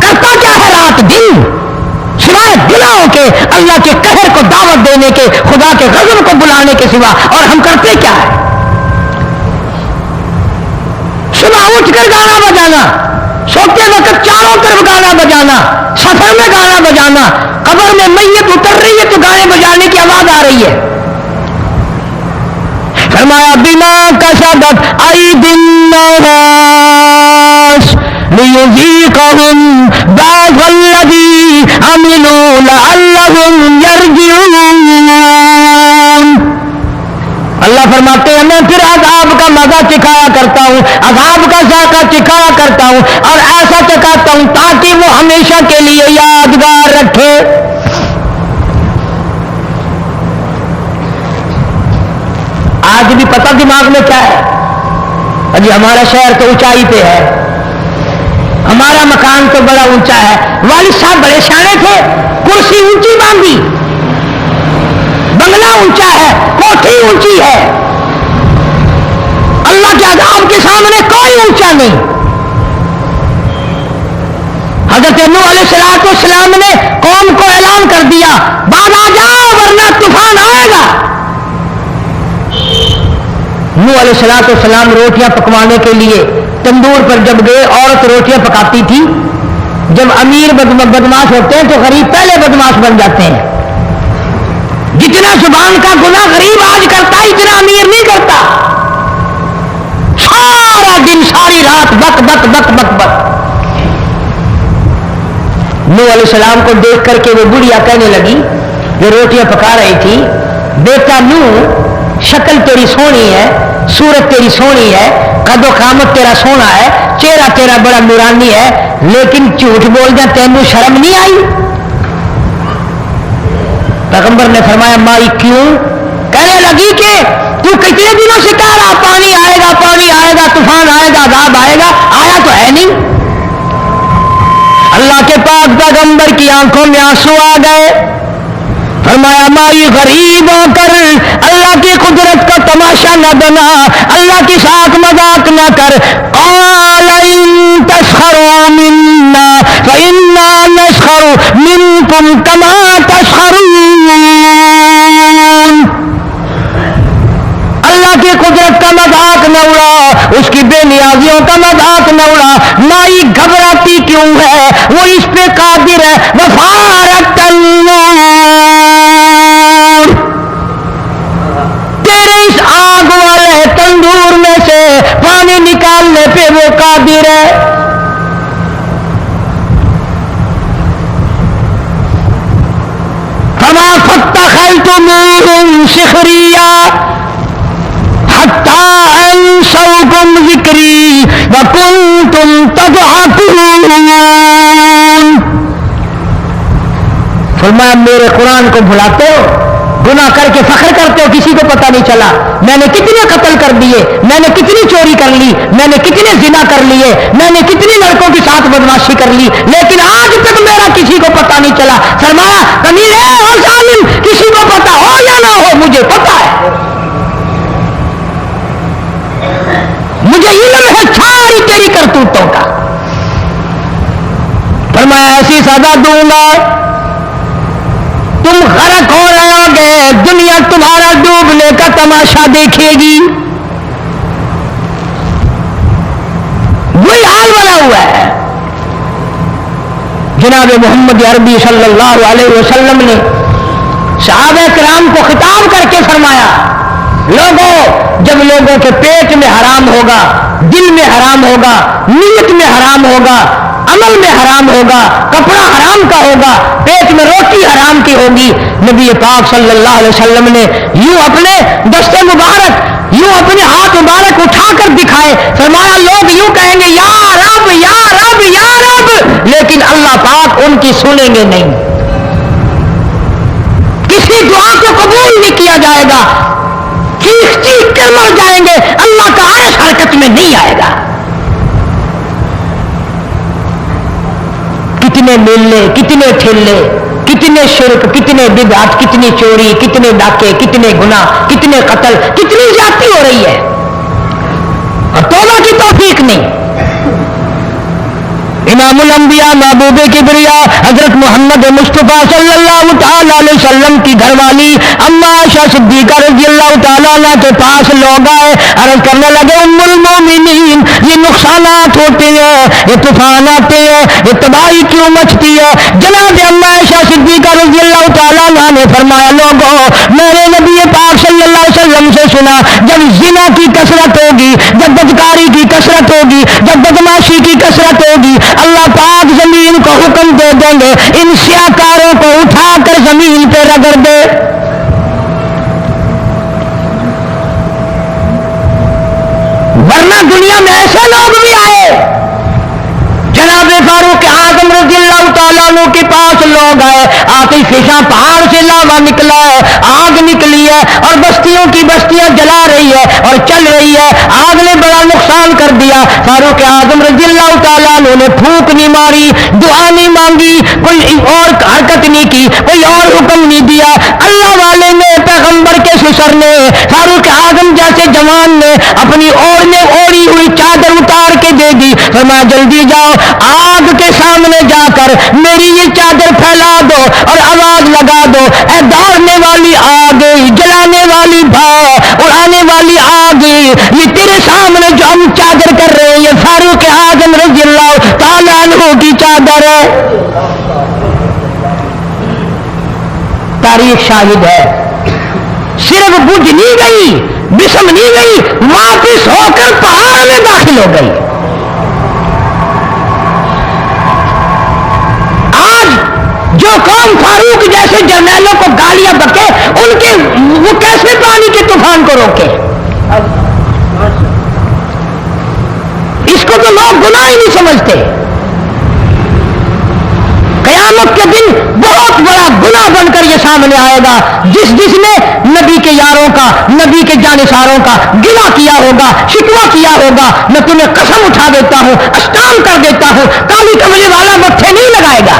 کرتا کیا ہے رات دن سوائے گناہوں کے, اللہ کے قہر کو دعوت دینے کے, خدا کے غضب کو بلانے کے سوا. اور ہم کرتے کیا ہے؟ صبح اٹھ کر گانا بجانا, سوتے وقت چاروں طرف گانا بجانا, سفر میں گانا بجانا, قبر میں میت اتر رہی ہے تو گانے بجانے کی آواز آ رہی ہے. فرمایا بما کسبت ایدی الناس لیذیقہم بعض الذی عملوا لعلہم یرجعون. اللہ فرماتے ہیں میں پھر عذاب کا مزہ چکھایا کرتا ہوں, عذاب کا ذائقہ چکھایا کرتا ہوں, اور ایسا چکھاتا ہوں تاکہ وہ ہمیشہ کے لیے یادگار رکھے. آج بھی پتہ دماغ میں کیا ہے؟ ابھی ہمارا شہر تو اونچائی پہ ہے, ہمارا مکان تو بڑا اونچا ہے, والد صاحب بڑے سیانے تھے, کرسی اونچی باندھی, بنگلہ اونچا ہے, کوٹھی اونچی ہے, اللہ کے عذاب کے سامنے کوئی اونچا نہیں. حضرت نوح علیہ السلام نے قوم کو اعلان کر دیا باز آ جاؤ ورنہ طوفان آئے گا. نوح نوح علیہ السلام روٹیاں پکوانے کے لیے تندور پر جب گئے، عورت روٹیاں پکاتی تھی. جب امیر بدماش ہوتے ہیں تو غریب پہلے بدماش بن جاتے ہیں. جتنا زبان کا گناہ غریب آج کرتا ہے اتنا امیر نہیں کرتا. سارا دن ساری رات بک بک بک بک بک. نوح علیہ السلام کو دیکھ کر کے وہ بڑھیا کہنے لگی جو روٹیاں پکا رہی تھی، بیٹا نوح، شکل تیری سونی ہے، صورت تیری سونی ہے، قد و قامت تیرا سونا ہے، چہرہ تیرا بڑا نورانی ہے، لیکن جھوٹ بول جا تینوں شرم نہیں آئی؟ پیغمبر نے فرمایا مائی کیوں؟ کہنے لگی کہ تو کتنے دنوں سے کہہ رہا پانی آئے گا، پانی آئے گا، طوفان آئے گا، عذاب آئے گا، آیا تو ہے نہیں. اللہ کے پاک پیغمبر کی آنکھوں میں آنسو آ گئے. فرمایا مائی غریب ہو کر اللہ کی قدرت کا تماشا نہ بنا، اللہ کے ساتھ مذاق نہ کر. قال ان تسخروا منا فإنا نسخر منكم كما تسخرون. اللہ کی قدرت کا مذاق نہ اڑا، اس کی بے نیازیوں کا مذاق نہ اڑا. مائی گھبراتی کیوں ہے؟ وہ اس پہ قادر ہے. وفارت النور، تیرے اس آگ والے تندور میں سے پانی نکالنے پہ وہ قادر ہے. فما فاتخذتموهم سخريا حتى أنسوكم ذكري وكنتم تضحكون. فرمایا میرے قرآن کو بھلاتے ہو، گناہ کر کے فخر کرتے ہو، کسی کو پتہ نہیں چلا میں نے کتنے قتل کر دیے، میں نے کتنی چوری کر لی، میں نے کتنے زنا کر لیے، میں نے کتنی لڑکوں کے ساتھ بدماشی کر لی، لیکن آج تک میرا کسی کو پتہ نہیں چلا. فرمایا کمینے اور ظالم، کسی کو پتہ ہو یا نہ ہو مجھے پتہ ہے، مجھے علم ہے ساری تیری کرتوتوں کا. فرمایا ایسی سزا دوں گا تم غرق ہو رہے گے، دنیا تمہارا ڈوبنے کا تماشا دیکھے گی. وہی حال بنا ہوا ہے. جناب محمد عربی صلی اللہ علیہ وسلم نے صحابہ کرام کو خطاب کر کے فرمایا لوگوں، جب لوگوں کے پیٹ میں حرام ہوگا، دل میں حرام ہوگا، نیت میں حرام ہوگا، عمل میں حرام ہوگا، کپڑا حرام کا ہوگا، پیٹ میں روٹی حرام کی ہوگی، نبی پاک صلی اللہ علیہ وسلم نے یوں اپنے دست مبارک، یوں اپنے ہاتھ مبارک اٹھا کر دکھائے. فرمایا لوگ یوں کہیں گے یا رب یا رب یا رب، لیکن اللہ پاک ان کی سنیں گے نہیں، کسی دعا کو قبول نہیں کیا جائے گا، چیخ چیخ کر مر جائیں گے، اللہ کا عرش حرکت میں نہیں آئے گا. کتنے میلے، کتنے ٹھیلے، کتنے شرک، کتنے بدعت، کتنی چوری، کتنے ڈاکے، کتنے گناہ، کتنے قتل، کتنی زیادتی ہو رہی ہے اور توبہ کی توفیق نہیں. امام الانبیاء محبوب کبریا حضرت محمد مصطفیٰ صلی اللہ تعالی علیہ وسلم کی گھر والی اما عائشہ صدیقہ رضی اللہ تعالیٰ عنہ کے پاس لوگ آئے، عرض کرنے لگے ام المومنین یہ نقصانات ہوتے ہیں، یہ طوفان آتے ہیں، یہ تباہی کیوں مچتی ہے؟ جناب اما عائشہ صدیقہ رضی اللہ تعالیٰ عنہ نے فرمایا لوگوں، میں نے نبی پاک صلی اللہ علیہ وسلم سے سنا جب زنا کی کثرت ہوگی، جب بدکاری کی کثرت ہوگی، جب بدماشی کی کثرت ہوگی، اللہ پاک زمین کو حکم دے دیں گے ان سیاکاروں کو اٹھا کر زمین پہ رگڑ دے. ورنہ دنیا میں ایسے لوگ بھی آئے. جناب فاروق اعظم رضی اللہ تعالیٰ عنہ کے پاس لوگ آئے، آتش فشاں پہاڑ سے لاوا نکلا ہے، آگ نکلی ہے اور بستیوں کی بستیاں جلا رہی ہے اور چل رہی ہے، آگ نے بڑا نقصان کر دیا. فاروق اعظم رضی اللہ تعالیٰ عنہ نے پھونک نہیں ماری، دعا نہیں مانگی، کوئی اور حرکت نہیں کی، کوئی اور حکم نہیں دیا. اللہ والے نے، پیغمبر کے سسر نے، فاروق اعظم جیسے جوان نے اپنی اوڑھی ہوئی چادر اتار کے دے دی. فرمایا جلدی جاؤ، آگ کے سامنے جا کر میری یہ چادر پھیلا دو اور آواز لگا دو، اے دوڑنے والی آگ، جلانے والی بھاؤ، اڑانے والی آگ، یہ تیرے سامنے جو ہم چادر کر رہے ہیں یہ فاروق اعظم رضی اللہ تعالیٰ عنہ کی چادر ہے. تاریخ شاہد ہے. صرف بجھ نہیں گئی, بسم نہیں گئی, واپس ہو کر پہاڑ میں داخل ہو گئی. جو قوم فاروق جیسے جرنیلوں کو گالیاں بکے, ان کے وہ کیسے پانی کے طوفان کو روکے؟ اس کو تو لوگ گناہ ہی نہیں سمجھتے. قیامت کے دن بہت بڑا گناہ بن کر یہ سامنے آئے گا. جس نے نبی کے یاروں کا, نبی کے جانثاروں کا گلہ کیا ہوگا, شکوہ کیا ہوگا, میں تمہیں قسم اٹھا دیتا ہوں, اشتام کر دیتا ہوں, کالی کملی والا مٹھے نہیں لگائے گا.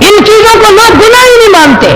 ان چیزوں کو لوگ گناہ ہی نہیں مانتے.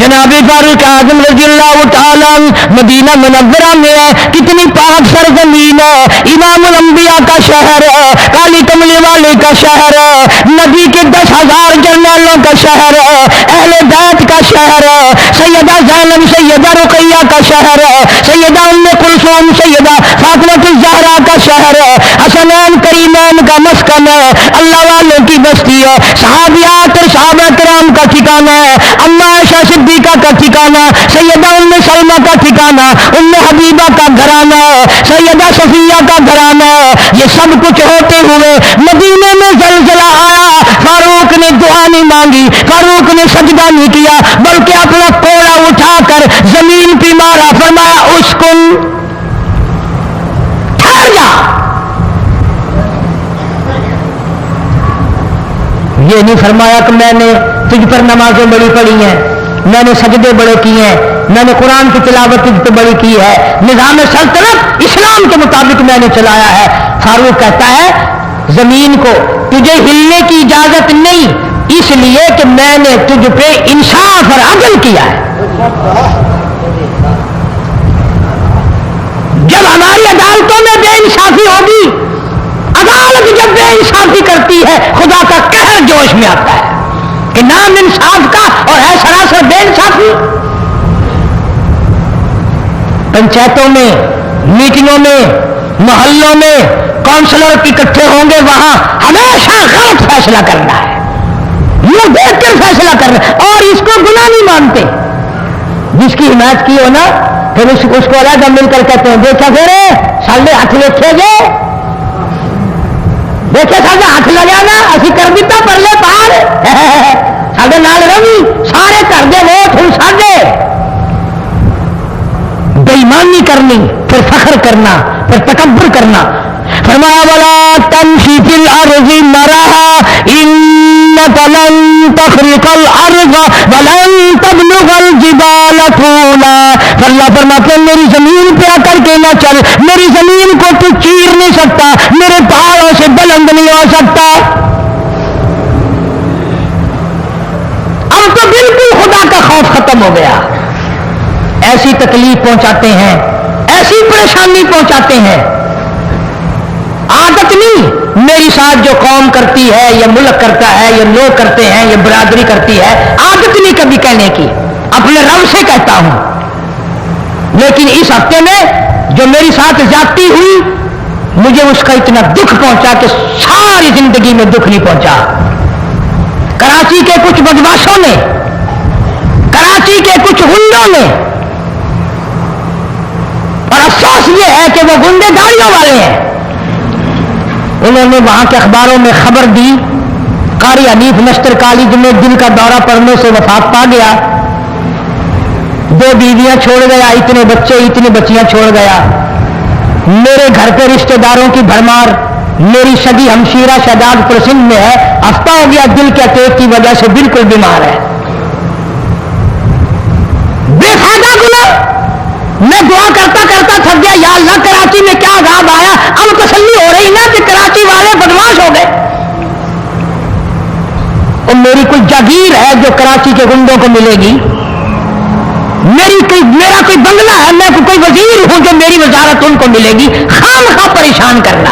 جناب فاروق اعظم رضی اللہ تعالیٰ مدینہ منورہ میں ہے, کتنی پاک سرزمین ہے, امام الانبیاء کا شہر ہے, کالی کملی والے کا شہر ہے, نبی کے 10,000 جرنیلوں کا شہر ہے, اہل بیت کا شہر ہے, سیدہ زینب سیدہ رقیہ کا شہر ہے, سیدہ ام کلثوم سیدہ فاطمہ الزہرا کا شہر ہے, حسنین کریمین کا مسکن ہے, اللہ والوں کی بستی ہے, صحابیات اور صحابہ کرام کا ٹھکانہ ہے, اما عائشہ صدیقہ کا ٹھکانہ, سیدہ ام سلمہ کا ٹھکانہ, ام حبیبہ کا گھرانہ ہے, سیدہ صفیہ کا گھرانہ ہے. یہ سب کچھ ہوتے ہوئے مدینے میں زلزلہ آیا, فاروق نے دعا نہیں مانگی, فاروق نے سجدہ نہیں کیا, بلکہ اپنا کوڑا اٹھا کر زمین پہ مارا, فرمایا اسکن, ٹھہر جا. یہ نہیں فرمایا کہ میں نے تجھ پر نمازیں بڑی پڑھی ہیں, میں نے سجدے بڑے کیے ہیں, میں نے قرآن کی تلاوت تجھ پہ بڑی کی ہے, نظام سلطنت اسلام کے مطابق میں نے چلایا ہے. فاروق کہتا ہے زمین کو تجھے ہلنے کی اجازت نہیں, اس لیے کہ میں نے تجھ پہ انصاف اور عدل کیا ہے. جب ہماری عدالتوں میں بے انصافی ہوگی, عدالت جب بے انصافی کرتی ہے, خدا کا قہر جوش میں آتا ہے کہ نام انصاف کا اور ہے سراسر بے انصافی. پنچایتوں میں, میٹنگوں میں, محلوں میں کونسلر اکٹھے ہوں گے, وہاں ہمیشہ غلط فیصلہ کرنا ہے, یہ دیکھ کر فیصلہ کرنا ہے, اور اس کو گناہ نہیں مانتے. جس کی حمایت کی ہو نا, پھر اس کو علیحدہ مل کر کہتے ہیں دیکھا پھر سالے ہاتھ دیکھے گے, دیکھے سارے ہاتھ لگا نا, اسی کر دیتا پرلے پار سارے نال روی, سارے کر دے ووٹ ہوں سارے. بےایمانی کرنی, پھر فخر کرنا, پھر تکبر کرنا. فرمایا ولا تمشی فی الارض مرحا انک لن تخرق الارض ولن تبلغ الجبال طولا. اللہ فرماتے ہیں میری زمین پہ آ کر کے نہ چل, میری زمین کو تو چیر نہیں سکتا, میرے پہاڑوں سے بلند نہیں ہو سکتا. اب تو بالکل خدا کا خوف ختم ہو گیا. ایسی تکلیف پہنچاتے ہیں, ایسی پریشانی پہنچاتے ہیں. عادت نہیں, میری ساتھ جو قوم کرتی ہے, یہ ملک کرتا ہے, یہ لوگ کرتے ہیں, یہ برادری کرتی ہے, عادت نہیں کبھی کہنے کی, اپنے رب سے کہتا ہوں. لیکن اس ہفتے میں جو میری ساتھ زیادتی ہوئی, مجھے اس کا اتنا دکھ پہنچا کہ ساری زندگی میں دکھ نہیں پہنچا. کراچی کے کچھ بدماشوں نے, کراچی کے کچھ گنڈوں نے, اور افسوس یہ ہے کہ وہ گنڈے گاڑیوں والے ہیں, انہوں نے وہاں کے اخباروں میں خبر دی قاری حنیف نشتر کالج میں دل کا دورہ پڑنے سے وفات پا گیا, 2 بیویاں چھوڑ گیا, اتنے بچے اتنی بچیاں چھوڑ گیا. میرے گھر پہ رشتہ داروں کی بھرمار, میری سگی ہمشیرہ شہزاد پور سندھ میں ہے, ہفتہ ہو گیا دل کے اٹیک کی وجہ سے بالکل بیمار ہے. بے فائدہ گناہ. میں دعا کرتا کرتا تھک گیا, یا اللہ کراچی میں کیا عذاب آیا, اب تسلی ہو رہی نا کہ کراچی والے بدماش ہو گئے. اور میری کوئی جاگیر ہے جو کراچی کے گنڈوں کو ملے گی, میرا کوئی بنگلہ ہے, میں کوئی وزیر ہوں جو میری وزارت ان کو ملے گی. خام خواہ پریشان کرنا,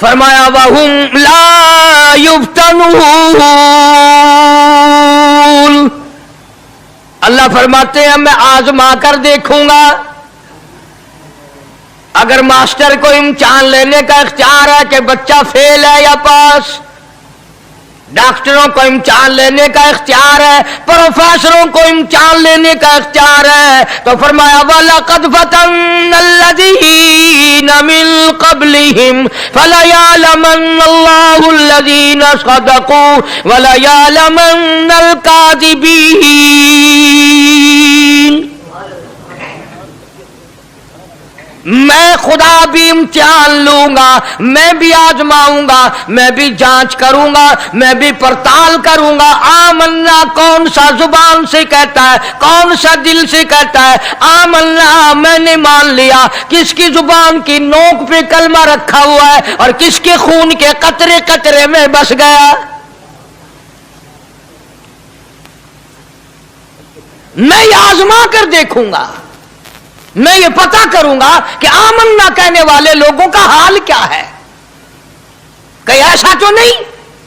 فرمایا وَهُمْ لَا يُفْتَنُونَ، اللہ فرماتے ہیں میں آزما کر دیکھوں گا. اگر ماسٹر کو امتحان لینے کا اختیار ہے کہ بچہ فیل ہے یا پاس، ڈاکٹروں کو امتحان لینے کا اختیار ہے، پروفیسروں کو امتحان لینے کا اختیار ہے، تو فرمایا وَلَقَدْ فَتَنَّ الَّذِينَ مِن قَبْلِهِمْ فَلَيَعْلَمَنَّ اللَّهُ الَّذِينَ صَدَقُوا وَلَيَعْلَمَنَّ الْكَاذِبِينَ. میں خدا بھی امتحان لوں گا، میں بھی آزماؤں گا، میں بھی جانچ کروں گا، میں بھی پڑتال کروں گا. آمنا کون سا زبان سے کہتا ہے، کون سا دل سے کہتا ہے. آمنا میں نے مان لیا، کس کی زبان کی نوک پہ کلمہ رکھا ہوا ہے اور کس کے خون کے قطرے قطرے میں بس گیا. میں یہ آزما کر دیکھوں گا، میں یہ پتہ کروں گا کہ آمنا کہنے والے لوگوں کا حال کیا ہے. کہیں ایسا تو نہیں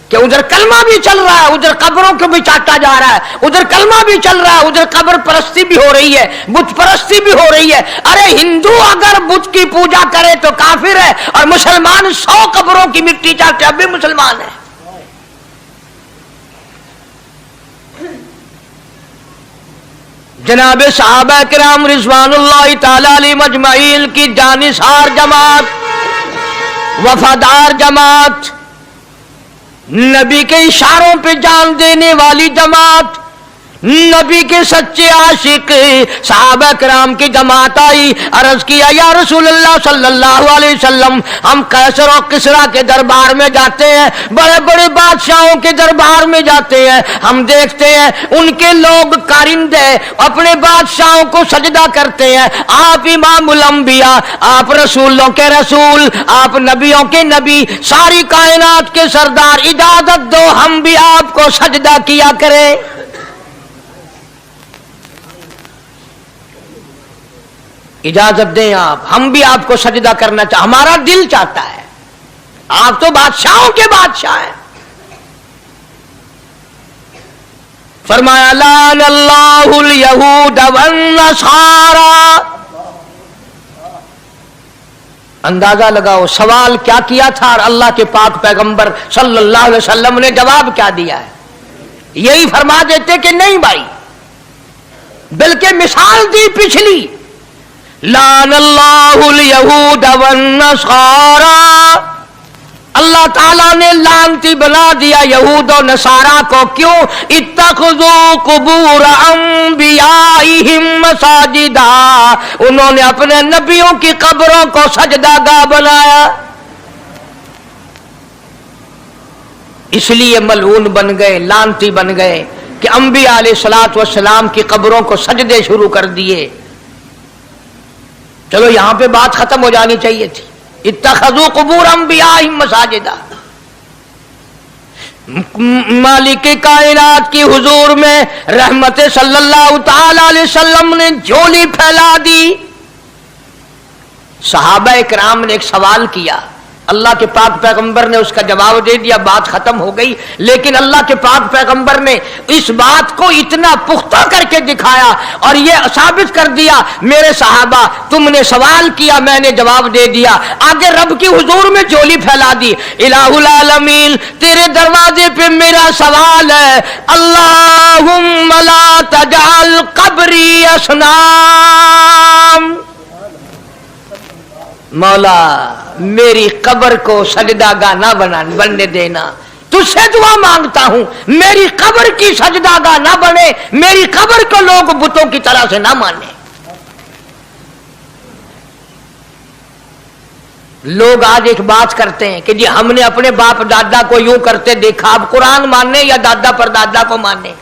کہ ادھر کلمہ بھی چل رہا ہے، ادھر قبروں کو بھی چاٹا جا رہا ہے، ادھر کلمہ بھی چل رہا ہے، ادھر قبر پرستی بھی ہو رہی ہے، بت پرستی بھی ہو رہی ہے. ارے ہندو اگر بت کی پوجا کرے تو کافر ہے، اور مسلمان 100 قبروں کی مٹی چاٹے اب بھی مسلمان ہے. جناب صحابہ کرام رضوان اللہ تعالی علیہم اجمعین کی جانثار جماعت، وفادار جماعت، نبی کے اشاروں پہ جان دینے والی جماعت، نبی کے سچے عاشق صحابہ کرام کی جماعت آئی. عرض کیا یا رسول اللہ صلی اللہ علیہ وسلم، ہم قیصر و کسریٰ کے دربار میں جاتے ہیں، بڑے بڑے بادشاہوں کے دربار میں جاتے ہیں، ہم دیکھتے ہیں ان کے لوگ کارندے اپنے بادشاہوں کو سجدہ کرتے ہیں. آپ امام الانبیاء، آپ رسولوں کے رسول، آپ نبیوں کے نبی، ساری کائنات کے سردار، اجازت دو ہم بھی آپ کو سجدہ کیا کریں. اجازت دیں آپ، ہم بھی آپ کو سجدہ کرنا چاہتے، ہمارا دل چاہتا ہے. آپ تو بادشاہوں کے بادشاہ ہیں. فرمایا لعن اللہ الیہود والنصارى. اندازہ لگاؤ سوال کیا کیا تھا اور اللہ کے پاک پیغمبر صلی اللہ علیہ وسلم نے جواب کیا دیا ہے. یہی فرما دیتے کہ نہیں بھائی، بلکہ مثال دی پچھلی، لعن اللہ الیہود والنصارى. اللہ تعالیٰ نے لعنتی بنا دیا یہود و نصارہ کو. کیوں؟ اتخذوا قبور انبیائہم مساجدا، انہوں نے اپنے نبیوں کی قبروں کو سجدہ گاہ بنایا، اس لیے ملعون بن گئے، لعنتی بن گئے کہ انبیاء علیہ الصلوۃ والسلام کی قبروں کو سجدے شروع کر دیے. چلو یہاں پہ بات ختم ہو جانی چاہیے تھی. اتخذوا قبور انبیائہم مساجدا. مالک کائنات کی حضور میں رحمت صلی اللہ تعالی علیہ وسلم نے جھولی پھیلا دی. صحابہ کرام نے ایک سوال کیا، اللہ کے پاک پیغمبر نے اس کا جواب دے دیا، بات ختم ہو گئی. لیکن اللہ کے پاک پیغمبر نے اس بات کو اتنا پختہ کر کے دکھایا اور یہ ثابت کر دیا، میرے صحابہ تم نے سوال کیا، میں نے جواب دے دیا. آگے رب کی حضور میں جھولی پھیلا دی. الہ العالمین تیرے دروازے پہ میرا سوال ہے، اللہم لا تجعل قبری اصنام. مولا میری قبر کو سجدہ گاہ نہ بننے دینا، تجھ سے دعا مانگتا ہوں میری قبر کی سجدہ گاہ نہ بنے، میری قبر کو لوگ بتوں کی طرح سے نہ مانے. لوگ آج ایک بات کرتے ہیں کہ جی ہم نے اپنے باپ دادا کو یوں کرتے دیکھا، اب قرآن ماننے یا دادا پر دادا کو ماننے.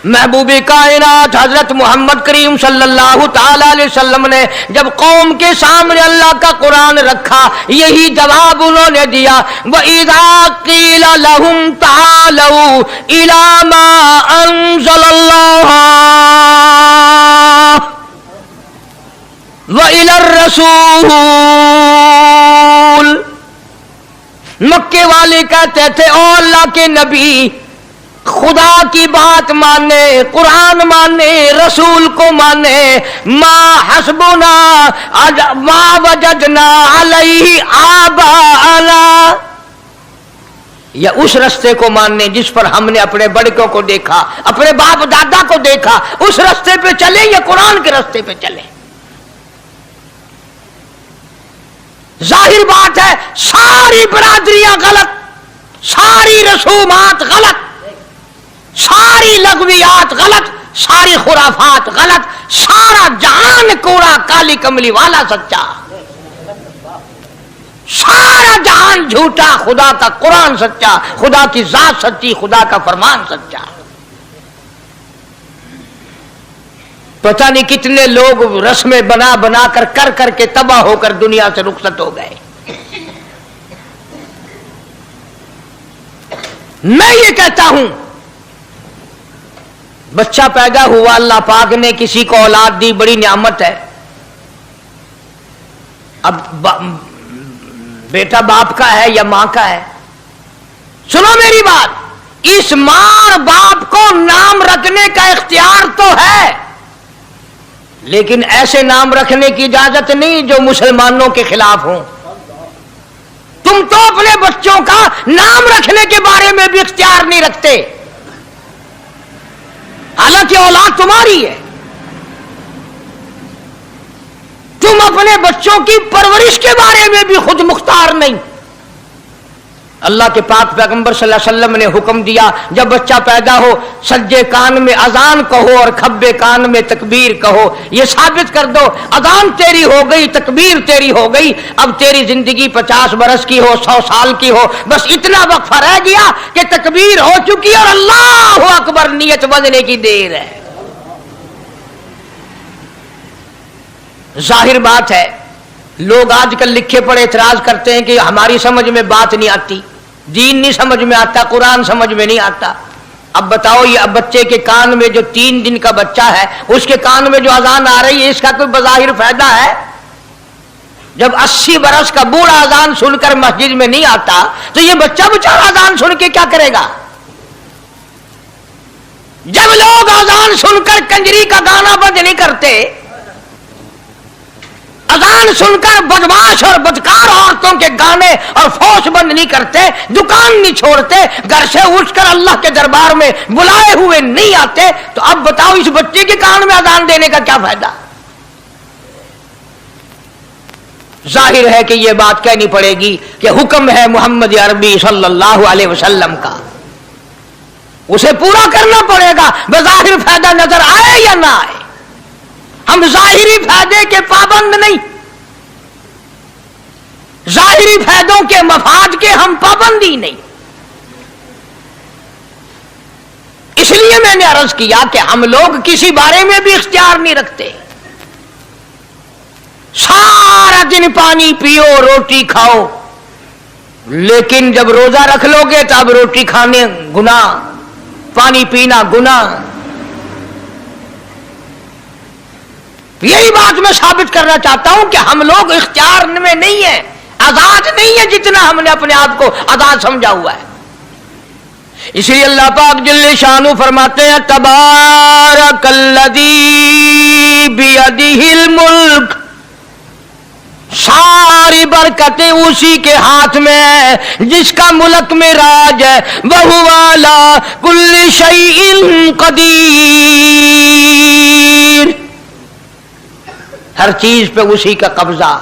محبوب کائنات حضرت محمد کریم صلی اللہ تعالی علیہ وسلم نے جب قوم کے سامنے اللہ کا قرآن رکھا، یہی جواب انہوں نے دیا، وَإِذَا قِيلَ لَهُمْ تَعَالَوْا إِلَى مَا أَنزَلَ اللَّهُ وَإِلَى الرَّسُولِ مکے والے کہتے تھے او اللہ کے نبی خدا کی بات مانے، قرآن مانے، رسول کو مانے، ما حسبنا ما وجدنا علیہ آباءنا، یا اس رستے کو ماننے جس پر ہم نے اپنے بڑکوں کو دیکھا، اپنے باپ دادا کو دیکھا، اس رستے پہ چلے یا قرآن کے رستے پہ چلے؟ ظاہر بات ہے ساری برادریاں غلط، ساری رسومات غلط، ساری لغویات غلط، ساری خرافات غلط، سارا جہان کوڑا کالی کملی والا سچا، سارا جہان جھوٹا، خدا کا قرآن سچا، خدا کی ذات سچی، خدا کا فرمان سچا۔ پتہ نہیں کتنے لوگ رسمیں بنا بنا کر کے تباہ ہو کر دنیا سے رخصت ہو گئے۔ میں یہ کہتا ہوں بچہ پیدا ہوا، اللہ پاک نے کسی کو اولاد دی، بڑی نعمت ہے۔ اب بیٹا باپ کا ہے یا ماں کا ہے؟ سنو میری بات، اس ماں اور باپ کو نام رکھنے کا اختیار تو ہے، لیکن ایسے نام رکھنے کی اجازت نہیں جو مسلمانوں کے خلاف ہوں۔ تم تو اپنے بچوں کا نام رکھنے کے بارے میں بھی اختیار نہیں رکھتے، حالانکہ اولاد تمہاری ہے۔ تم اپنے بچوں کی پرورش کے بارے میں بھی خود مختار نہیں۔ اللہ کے پاک پیغمبر صلی اللہ علیہ وسلم نے حکم دیا جب بچہ پیدا ہو سجے کان میں اذان کہو اور کھبے کان میں تکبیر کہو، یہ ثابت کر دو اذان تیری ہو گئی، تکبیر تیری ہو گئی، اب تیری زندگی 50 برس کی ہو، 100 سال کی ہو، بس اتنا وقفہ رہ گیا کہ تکبیر ہو چکی اور اللہ اکبر نیت بندنے کی دیر ہے۔ ظاہر بات ہے لوگ آج کل لکھے پڑے اعتراض کرتے ہیں کہ ہماری سمجھ میں بات نہیں آتی، دین نہیں سمجھ میں آتا، قرآن سمجھ میں نہیں آتا۔ اب بتاؤ یہ اب بچے کے کان میں جو 3 دن کا بچہ ہے اس کے کان میں جو اذان آ رہی ہے اس کا کوئی بظاہر فائدہ ہے؟ جب 80 برس کا بوڑھا اذان سن کر مسجد میں نہیں آتا تو یہ بچہ بیچارہ اذان سن کے کیا کرے گا؟ جب لوگ اذان سن کر کنجری کا گانا بند نہیں کرتے، اذان سن کر بدماش اور بدکار عورتوں کے گانے اور فوش بند نہیں کرتے، دکان نہیں چھوڑتے، گھر سے اٹھ کر اللہ کے دربار میں بلائے ہوئے نہیں آتے، تو اب بتاؤ اس بچے کے کان میں اذان دینے کا کیا فائدہ؟ ظاہر ہے کہ یہ بات کہنی پڑے گی کہ حکم ہے محمد عربی صلی اللہ علیہ وسلم کا، اسے پورا کرنا پڑے گا، بظاہر فائدہ نظر آئے یا نہ آئے۔ ہم ظاہری فائدے کے پابند نہیں، ظاہری فائدوں کے مفاد کے ہم پابندی نہیں۔ اس لیے میں نے عرض کیا کہ ہم لوگ کسی بارے میں بھی اختیار نہیں رکھتے، سارا دن پانی پیو روٹی کھاؤ، لیکن جب روزہ رکھ لو گے تو اب روٹی کھانے گناہ، پانی پینا گناہ۔ یہی بات میں ثابت کرنا چاہتا ہوں کہ ہم لوگ اختیار میں نہیں ہیں، آزاد نہیں ہے جتنا ہم نے اپنے آپ کو آزاد سمجھا ہوا ہے۔ اس لیے اللہ پاک جل شانہ فرماتے ہیں تبارک الذی بیدہ الملک، ساری برکتیں اسی کے ہاتھ میں ہے جس کا ملک میں راج ہے، وَهُوَ عَلَىٰ كُلِّ شَيْءٍ قدیر، ہر چیز پہ اسی کا قبضہ،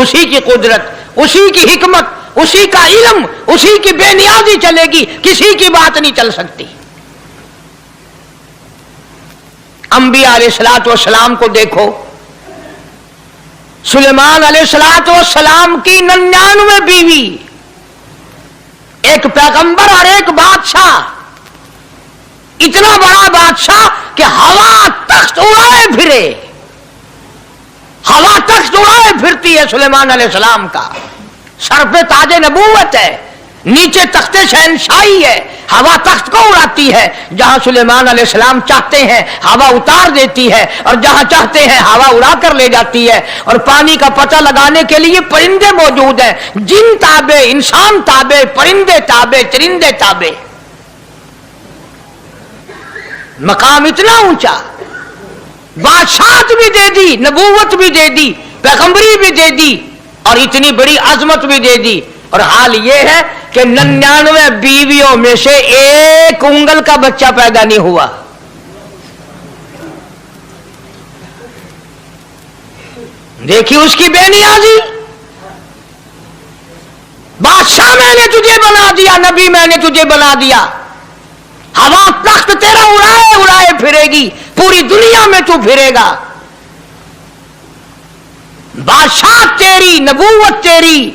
اسی کی قدرت، اسی کی حکمت، اسی کا علم، اسی کی بے نیازی چلے گی، کسی کی بات نہیں چل سکتی۔ انبیاء علیہ الصلوۃ والسلام کو دیکھو، سلیمان علیہ الصلوۃ والسلام کی 99 بیوی، ایک پیغمبر اور ایک بادشاہ، اتنا بڑا بادشاہ کہ ہوا تخت اڑائے پھرے، ہوا تخت اڑائے پھرتی ہے سلیمان علیہ السلام کا، سر پہ تاج نبوت ہے، نیچے تخت شہنشاہی ہے، ہوا تخت کو اڑاتی ہے، جہاں سلیمان علیہ السلام چاہتے ہیں ہوا اتار دیتی ہے، اور جہاں چاہتے ہیں ہوا اڑا کر لے جاتی ہے، اور پانی کا پتہ لگانے کے لیے پرندے موجود ہیں، جن تابع، انسان تابع، پرندے تابع، چرندے تابع. مقام اتنا اونچا، بادشاہت بھی دے دی، نبوت بھی دے دی، پیغمبری بھی دے دی، اور اتنی بڑی عظمت بھی دے دی. اور حال یہ ہے کہ 99 بیویوں میں سے ایک انگل کا بچہ پیدا نہیں ہوا. دیکھی اس کی بے نیازی. بادشاہ میں نے تجھے بنا دیا، نبی میں نے تجھے بنا دیا، ہوا تخت تیرا اڑائے اڑائے پھرے گی، پوری دنیا میں تو پھرے گا. بادشاہ تیری، نبوت تیری،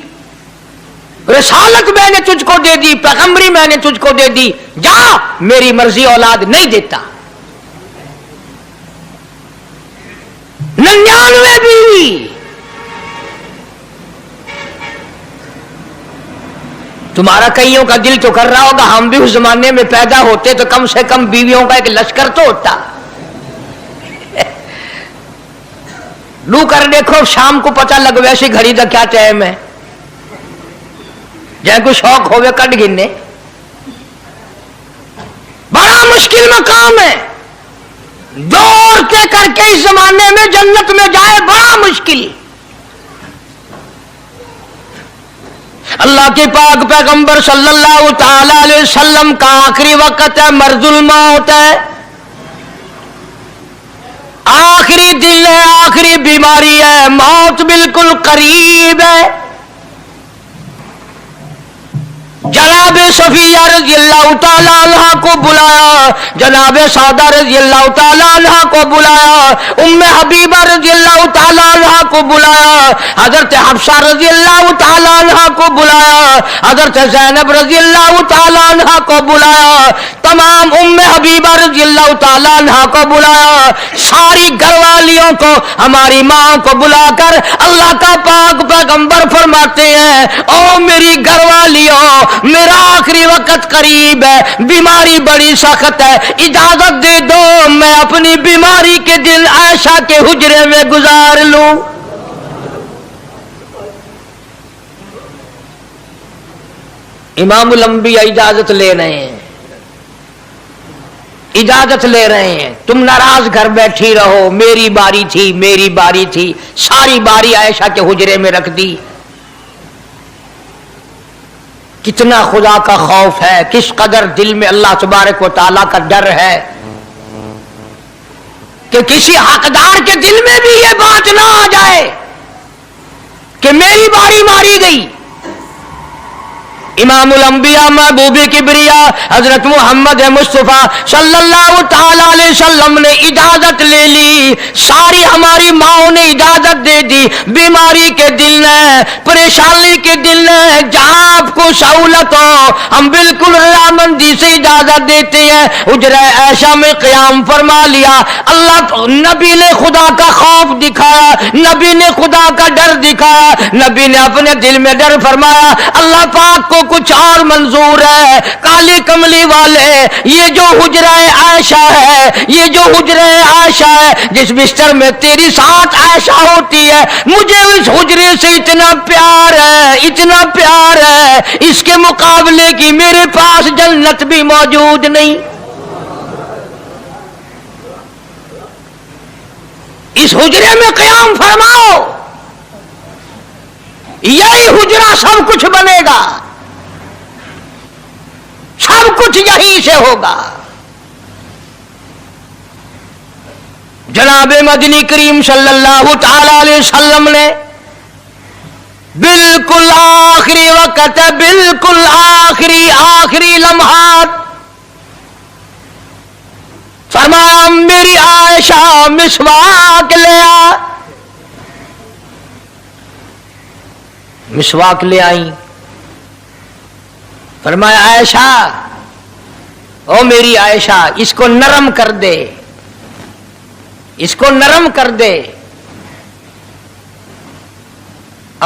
رسالت میں نے تجھ کو دے دی، پیغمبری میں نے تجھ کو دے دی، جا میری مرضی اولاد نہیں دیتا. 99 بیوی. تمہارا کئیوں کا دل تو کر رہا ہوگا ہم بھی اس زمانے میں پیدا ہوتے تو کم سے کم بیویوں کا ایک لشکر تو ہوتا. لو کر دیکھو شام کو پتہ لگ ویسی گھڑی کا کیا ٹائم ہے، جائے کوئی شوق ہوئے کٹ گننے. بڑا مشکل مقام ہے، دو عورتیں کر کے اس زمانے میں جنت میں جائے بڑا مشکل. اللہ کے پاک پیغمبر صلی اللہ تعالی علیہ وسلم کا آخری وقت ہے، مرض الموت ہے، آخری دل ہے، آخری بیماری ہے، موت بالکل قریب ہے. جناب صفیہ رضی اللہ تعالی عنہ کو بلایا، جناب سعدہ رضی اللہ تعالی عنہ کو بلایا، ام حبیبہ رضی اللہ تعالی عنہ کو بلایا، حضرت حفصہ رضی اللہ تعالی عنہ کو بلایا، حضرت زینب رضی اللہ تعالی عنہ کو بلایا، تمام ام حبیبہ رضی اللہ تعالی عنہ کو بلایا، ساری گھر والیوں کو، ہماری ماں کو بلا کر اللہ کا پاک پیغمبر فرماتے ہیں، او میری گھر والیوں، میرا آخری وقت قریب ہے، بیماری بڑی سخت ہے، اجازت دے دو میں اپنی بیماری کے دن عائشہ کے حجرے میں گزار لوں. امام الانبیاء اجازت لے رہے ہیں، اجازت لے رہے ہیں، تم ناراض گھر بیٹھی رہو، میری باری تھی، میری باری تھی. ساری باری عائشہ کے حجرے میں رکھ دی. کتنا خدا کا خوف ہے، کس قدر دل میں اللہ تبارک و تعالیٰ کا ڈر ہے کہ کسی حقدار کے دل میں بھی یہ بات نہ آ جائے کہ میری باری ماری گئی. امام الانبیاء محبوب کبریا حضرت محمد مصطفیٰ صلی اللہ تعالی علیہ وسلم نے اجازت لے لی، ساری ہماری ماؤں نے اجازت دے دی. بیماری کے دل ہے، پریشانی کے دل ہے، جہاں آپ کو سہولت ہو ہم بالکل رضامندی سے اجازت دیتے ہیں. حجرہ عائشہ میں قیام فرما لیا. اللہ نبی نے خدا کا خوف دکھایا، نبی نے خدا کا ڈر دکھایا، نبی نے اپنے دل میں ڈر فرمایا اللہ پاک کو کچھ اور منظور ہے. کالی کملی والے، یہ جو حجرہ عائشہ ہے، یہ جو حجرہ عائشہ ہے جس بستر میں تیری ساتھ عائشہ ہوتی ہے، مجھے اس حجرے سے اتنا پیار ہے، اتنا پیار ہے، اس کے مقابلے کی میرے پاس جنت بھی موجود نہیں. اس حجرے میں قیام فرماؤ، یہی حجرہ سب کچھ بنے گا، سب کچھ یہیں سے ہوگا. جناب مدنی کریم صلی اللہ تعالی علیہ وسلم نے بالکل آخری وقت، بالکل آخری لمحات فرمایا میری عائشہ مسواک لے آ. مسواک لے آئی. فرمایا عائشہ، او میری عائشہ، اس کو نرم کر دے، اس کو نرم کر دے.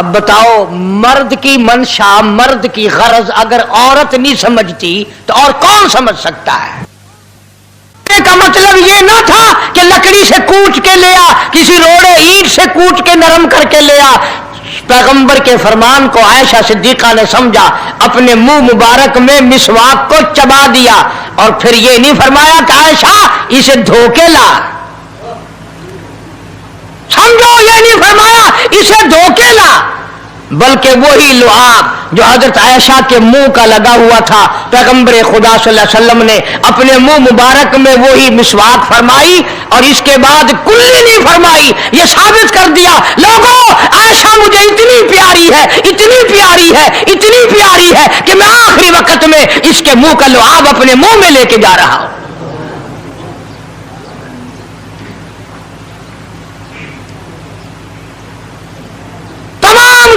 اب بتاؤ مرد کی منشا مرد کی غرض اگر عورت نہیں سمجھتی تو اور کون سمجھ سکتا ہے؟ کا مطلب یہ نہ تھا کہ لکڑی سے کوچ کے لیا، کسی روڑے اینٹ سے کوچ کے نرم کر کے لیا۔ پیغمبر کے فرمان کو عائشہ صدیقہ نے سمجھا، اپنے منہ مبارک میں مسواک کو چبا دیا، اور پھر یہ نہیں فرمایا کہ عائشہ اسے دھو کے لا، سمجھو یہ نہیں فرمایا اسے دھو کے لا، بلکہ وہی لعاب جو حضرت عائشہ کے منہ کا لگا ہوا تھا، پیغمبر خدا صلی اللہ علیہ وسلم نے اپنے منہ مبارک میں وہی مسواک فرمائی، اور اس کے بعد کلی نہیں فرمائی۔ یہ ثابت کر دیا لوگوں عائشہ مجھے اتنی پیاری ہے، اتنی پیاری ہے، اتنی پیاری ہے کہ میں آخری وقت میں اس کے منہ کا لعاب اپنے منہ میں لے کے جا رہا ہوں۔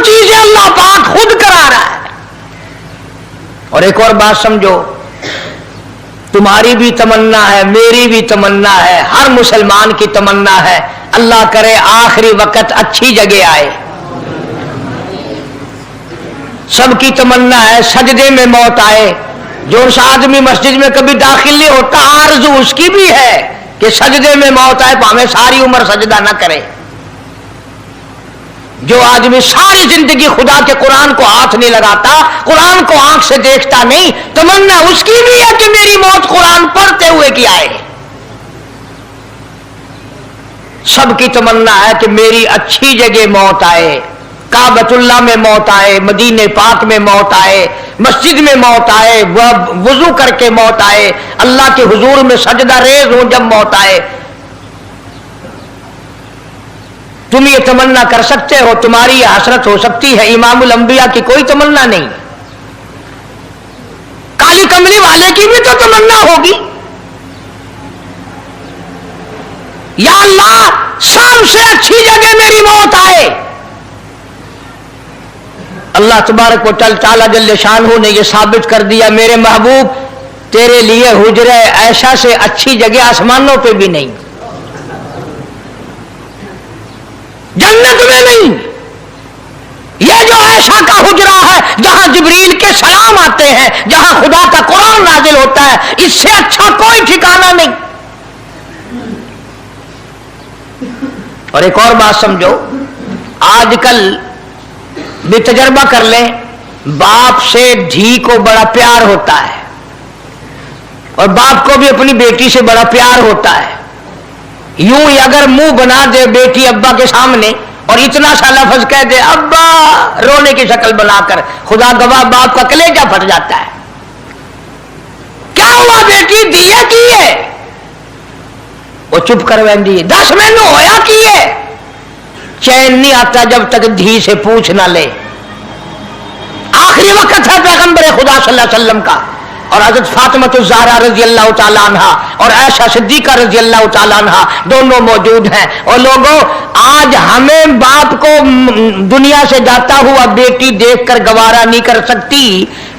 چیزیں اللہ پاک خود کرا رہا ہے۔ اور ایک اور بات سمجھو، تمہاری بھی تمنا ہے، میری بھی تمنا ہے، ہر مسلمان کی تمنا ہے، اللہ کرے آخری وقت اچھی جگہ آئے۔ سب کی تمنا ہے سجدے میں موت آئے۔ جو آدمی مسجد میں کبھی داخل نہیں ہوتا آرزو اس کی بھی ہے کہ سجدے میں موت آئے، پاویں ساری عمر سجدہ نہ کرے۔ جو آدمی ساری زندگی خدا کے قرآن کو ہاتھ نہیں لگاتا، قرآن کو آنکھ سے دیکھتا نہیں، تمنا اس کی بھی ہے کہ میری موت قرآن پڑھتے ہوئے کی آئے۔ سب کی تمنا ہے کہ میری اچھی جگہ موت آئے، کعبۃ اللہ میں موت آئے، مدینہ پاک میں موت آئے، مسجد میں موت آئے، وضو کر کے موت آئے، اللہ کے حضور میں سجدہ ریز ہوں جب موت آئے۔ تم یہ تمنا کر سکتے ہو، تمہاری یہ حسرت ہو سکتی ہے، امام الانبیاء کی کوئی تمنا نہیں۔ کالی کملی والے کی بھی تو تمنا ہوگی، یا اللہ سب سے اچھی جگہ میری موت آئے۔ اللہ تبارک و تعالی جل شانہ نے یہ ثابت کر دیا، میرے محبوب تیرے لیے حجرہ عائشہ سے اچھی جگہ آسمانوں پہ بھی نہیں، جنت میں نہیں۔ یہ جو عائشہ کا حجرہ ہے جہاں جبریل کے سلام آتے ہیں، جہاں خدا کا قرآن نازل ہوتا ہے، اس سے اچھا کوئی ٹھکانہ نہیں۔ اور ایک اور بات سمجھو، آج کل بھی تجربہ کر لیں، باپ سے دھی کو بڑا پیار ہوتا ہے، اور باپ کو بھی اپنی بیٹی سے بڑا پیار ہوتا ہے۔ یوں ہی اگر منہ بنا دے بیٹی ابا کے سامنے اور اتنا سا لفظ کہہ دے ابا رونے کی شکل بنا کر، خدا گواہ باپ کا کلیجہ پھٹ جاتا ہے۔ کیا ہوا بیٹی دیے کیے؟ وہ چپ کر ویندی، 10 مینو ہویا کیے؟ چین نہیں آتا جب تک دھی سے پوچھ نہ لے۔ آخری وقت ہے پیغمبر خدا صلی اللہ علیہ وسلم کا، اور حضرت فاطمہ الزہرا رضی اللہ تعالیٰ عنہ اور عائشہ صدیقہ رضی اللہ تعالیٰ عنہ دونوں موجود ہیں۔ اور لوگوں آج ہمیں باپ کو دنیا سے جاتا ہوا بیٹی دیکھ کر گوارا نہیں کر سکتی،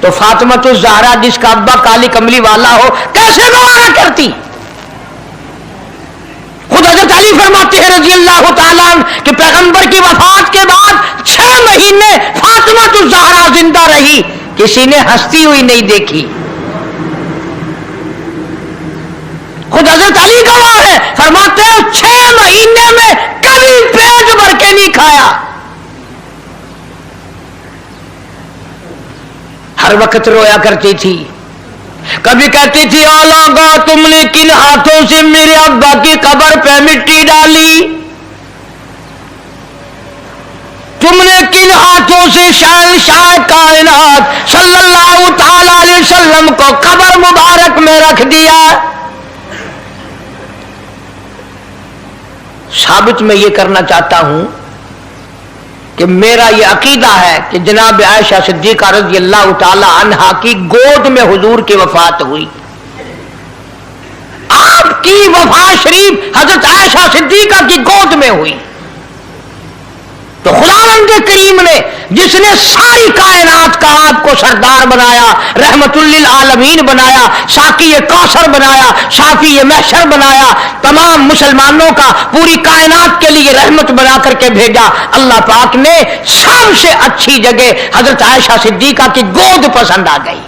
تو فاطمہ الزہرا جس کا ابا کالی کملی والا ہو کیسے گوارا کرتی؟ خود حضرت علی فرماتے ہیں رضی اللہ تعالیٰ عنہ کہ پیغمبر کی وفات کے بعد 6 مہینے فاطمہ الزہرا زندہ رہی، کسی نے ہنستی ہوئی نہیں دیکھی۔ خود حضرت علی گواہ ہے، فرماتے ہیں 6 مہینے میں کبھی پیٹ بھر کے نہیں کھایا، ہر وقت رویا کرتی تھی۔ کبھی کہتی تھی او لوگو تم نے کن ہاتھوں سے میرے ابا کی قبر پہ مٹی ڈالی، تم نے کن ہاتھوں سے شہنشاہ کائنات صلی اللہ تعالی علیہ وسلم کو قبر مبارک میں رکھ دیا۔ ثابت میں یہ کرنا چاہتا ہوں کہ میرا یہ عقیدہ ہے کہ جناب عائشہ صدیقہ رضی اللہ تعالی عنہا کی گود میں حضور کی وفات ہوئی۔ آپ کی وفات شریف حضرت عائشہ صدیقہ کی گود میں ہوئی، تو خداوند کریم نے جس نے ساری کائنات کا آپ کو سردار بنایا، رحمت للعالمین بنایا، ساقی کوثر بنایا، شافی محشر بنایا، تمام مسلمانوں کا پوری کائنات کے لیے رحمت بنا کر کے بھیجا، اللہ پاک نے سب سے اچھی جگہ حضرت عائشہ صدیقہ کی گود پسند آ گئی.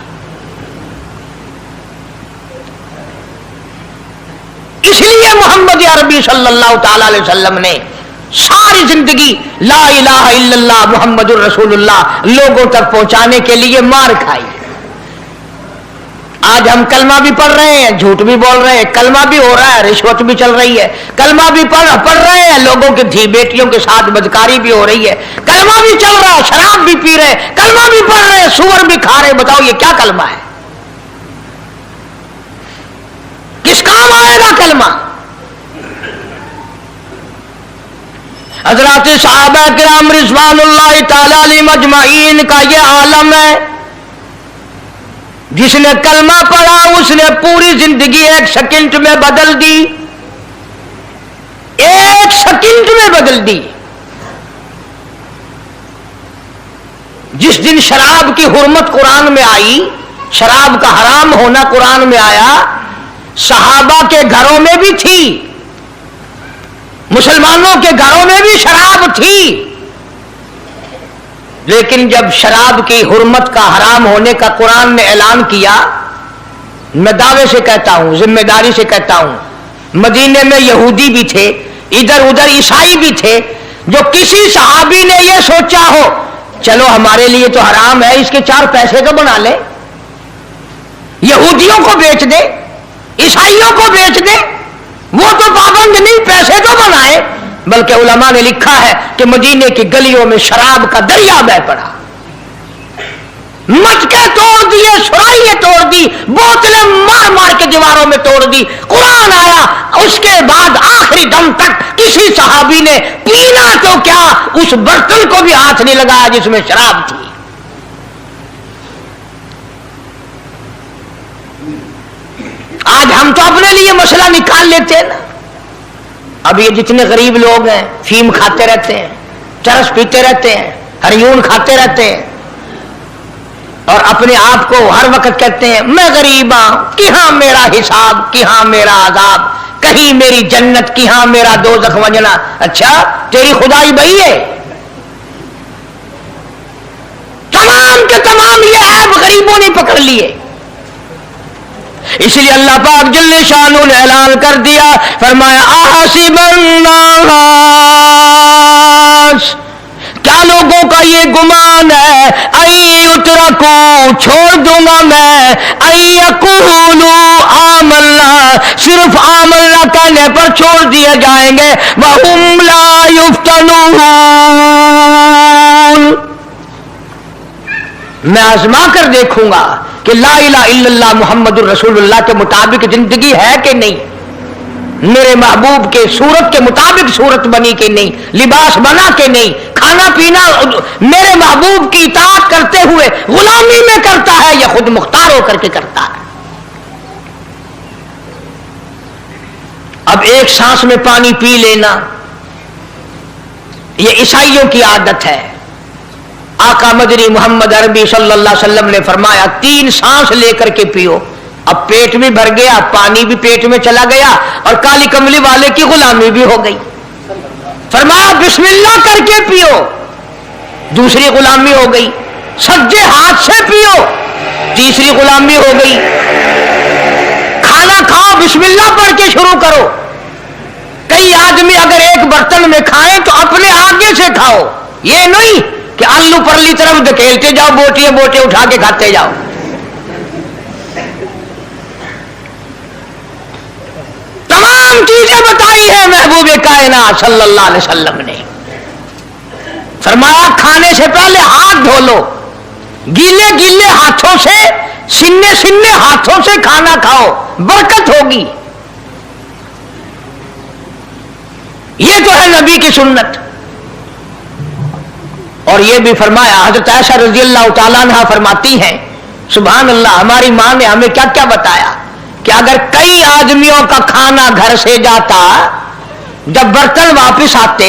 اس لیے محمد عربی صلی اللہ تعالی علیہ وسلم نے ساری زندگی لا الہ الا اللہ محمد الرسول اللہ لوگوں تک پہنچانے کے لیے مار کھائی. آج ہم کلمہ بھی پڑھ رہے ہیں، جھوٹ بھی بول رہے ہیں، کلمہ بھی ہو رہا ہے، رشوت بھی چل رہی ہے، کلمہ بھی پڑھ رہے ہیں، لوگوں کی دھی بیٹیوں کے ساتھ بدکاری بھی ہو رہی ہے، کلمہ بھی چل رہا ہے، شراب بھی پی رہے ہیں، کلمہ بھی پڑھ رہے ہیں، سور بھی کھا رہے ہیں. بتاؤ یہ کیا کلمہ ہے؟ کس کام آئے گا کلمہ؟ حضرات صحابہ کرام رضوان اللہ تعالی علیہم اجمعین کا یہ عالم ہے، جس نے کلمہ پڑھا اس نے پوری زندگی ایک سیکنڈ میں بدل دی، ایک سیکنڈ میں بدل دی. جس دن شراب کی حرمت قرآن میں آئی، شراب کا حرام ہونا قرآن میں آیا، صحابہ کے گھروں میں بھی تھی، مسلمانوں کے گھروں میں بھی شراب تھی، لیکن جب شراب کی حرمت کا حرام ہونے کا قرآن نے اعلان کیا، میں دعوے سے کہتا ہوں، ذمہ داری سے کہتا ہوں، مدینے میں یہودی بھی تھے، ادھر ادھر عیسائی بھی تھے، جو کسی صحابی نے یہ سوچا ہو چلو ہمارے لیے تو حرام ہے، اس کے 4 پیسے تو بنا لے، یہودیوں کو بیچ دے، عیسائیوں کو بیچ دے، وہ تو پابند نہیں، پیسے تو بنائے. بلکہ علماء نے لکھا ہے کہ مدینے کی گلیوں میں شراب کا دریا بہہ پڑا، مٹکے توڑ دیے، سرائیاں توڑ دی، بوتلیں مار مار کے دیواروں میں توڑ دی. قرآن آیا، اس کے بعد آخری دم تک کسی صحابی نے پینا تو کیا اس برتن کو بھی ہاتھ نہیں لگایا جس میں شراب تھی. آج ہم تو اپنے لیے مسئلہ نکال لیتے ہیں نا. اب یہ جتنے غریب لوگ ہیں فیم کھاتے رہتے ہیں، چرس پیتے رہتے ہیں، ہریون کھاتے رہتے ہیں، اور اپنے آپ کو ہر وقت کہتے ہیں میں غریب ہوں، کہاں میرا حساب، کہاں میرا عذاب، کہیں میری جنت، کہاں میرا دوزخ وجنا. اچھا تیری خدائی بھئی ہے؟ تمام کے تمام یہ عیب غریبوں نے پکڑ لیے. اس لیے اللہ پاک جل شانہ نے اعلان کر دیا، فرمایا احسب الناس، کیا لوگوں کا یہ گمان ہے، ان یترکوا، چھوڑ دوں گا میں، ان یقولوا آمنا، صرف آمنا کہنے پر چھوڑ دیے جائیں گے، وہم لا یفتنون، میں آزما کر دیکھوں گا کہ لا الہ الا اللہ محمد الرسول اللہ کے مطابق زندگی ہے کہ نہیں، میرے محبوب کے صورت کے مطابق صورت بنی کہ نہیں، لباس بنا کہ نہیں، کھانا پینا میرے محبوب کی اطاعت کرتے ہوئے غلامی میں کرتا ہے یا خود مختار ہو کر کے کرتا ہے. اب ایک سانس میں پانی پی لینا یہ عیسائیوں کی عادت ہے. آقا مدنی محمد عربی صلی اللہ علیہ وسلم نے فرمایا 3 سانس لے کر کے پیو. اب پیٹ بھی بھر گیا، پانی بھی پیٹ میں چلا گیا، اور کالی کملی والے کی غلامی بھی ہو گئی. فرمایا بسم اللہ کر کے پیو، دوسری غلامی ہو گئی. سجے ہاتھ سے پیو، تیسری غلامی ہو گئی. کھانا کھاؤ بسم اللہ پڑھ کے شروع کرو. کئی آدمی اگر ایک برتن میں کھائیں تو اپنے آگے سے کھاؤ، یہ نہیں کہ آلو پرلی طرف دھکیلتے جاؤ، بوٹیاں بوٹے اٹھا کے کھاتے جاؤ. تمام چیزیں بتائی ہیں محبوب کائنات صلی اللہ علیہ وسلم نے. فرمایا کھانے سے پہلے ہاتھ دھو لو، گیلے گیلے ہاتھوں سے، سننے سننے ہاتھوں سے کھانا کھاؤ، برکت ہوگی. یہ تو ہے نبی کی سنت. اور یہ بھی فرمایا، حضرت عائشہ رضی اللہ تعالیٰ عنہ فرماتی ہیں سبحان اللہ، ہماری ماں نے ہمیں کیا کیا بتایا کہ اگر کئی آدمیوں کا کھانا گھر سے جاتا، جب برتن واپس آتے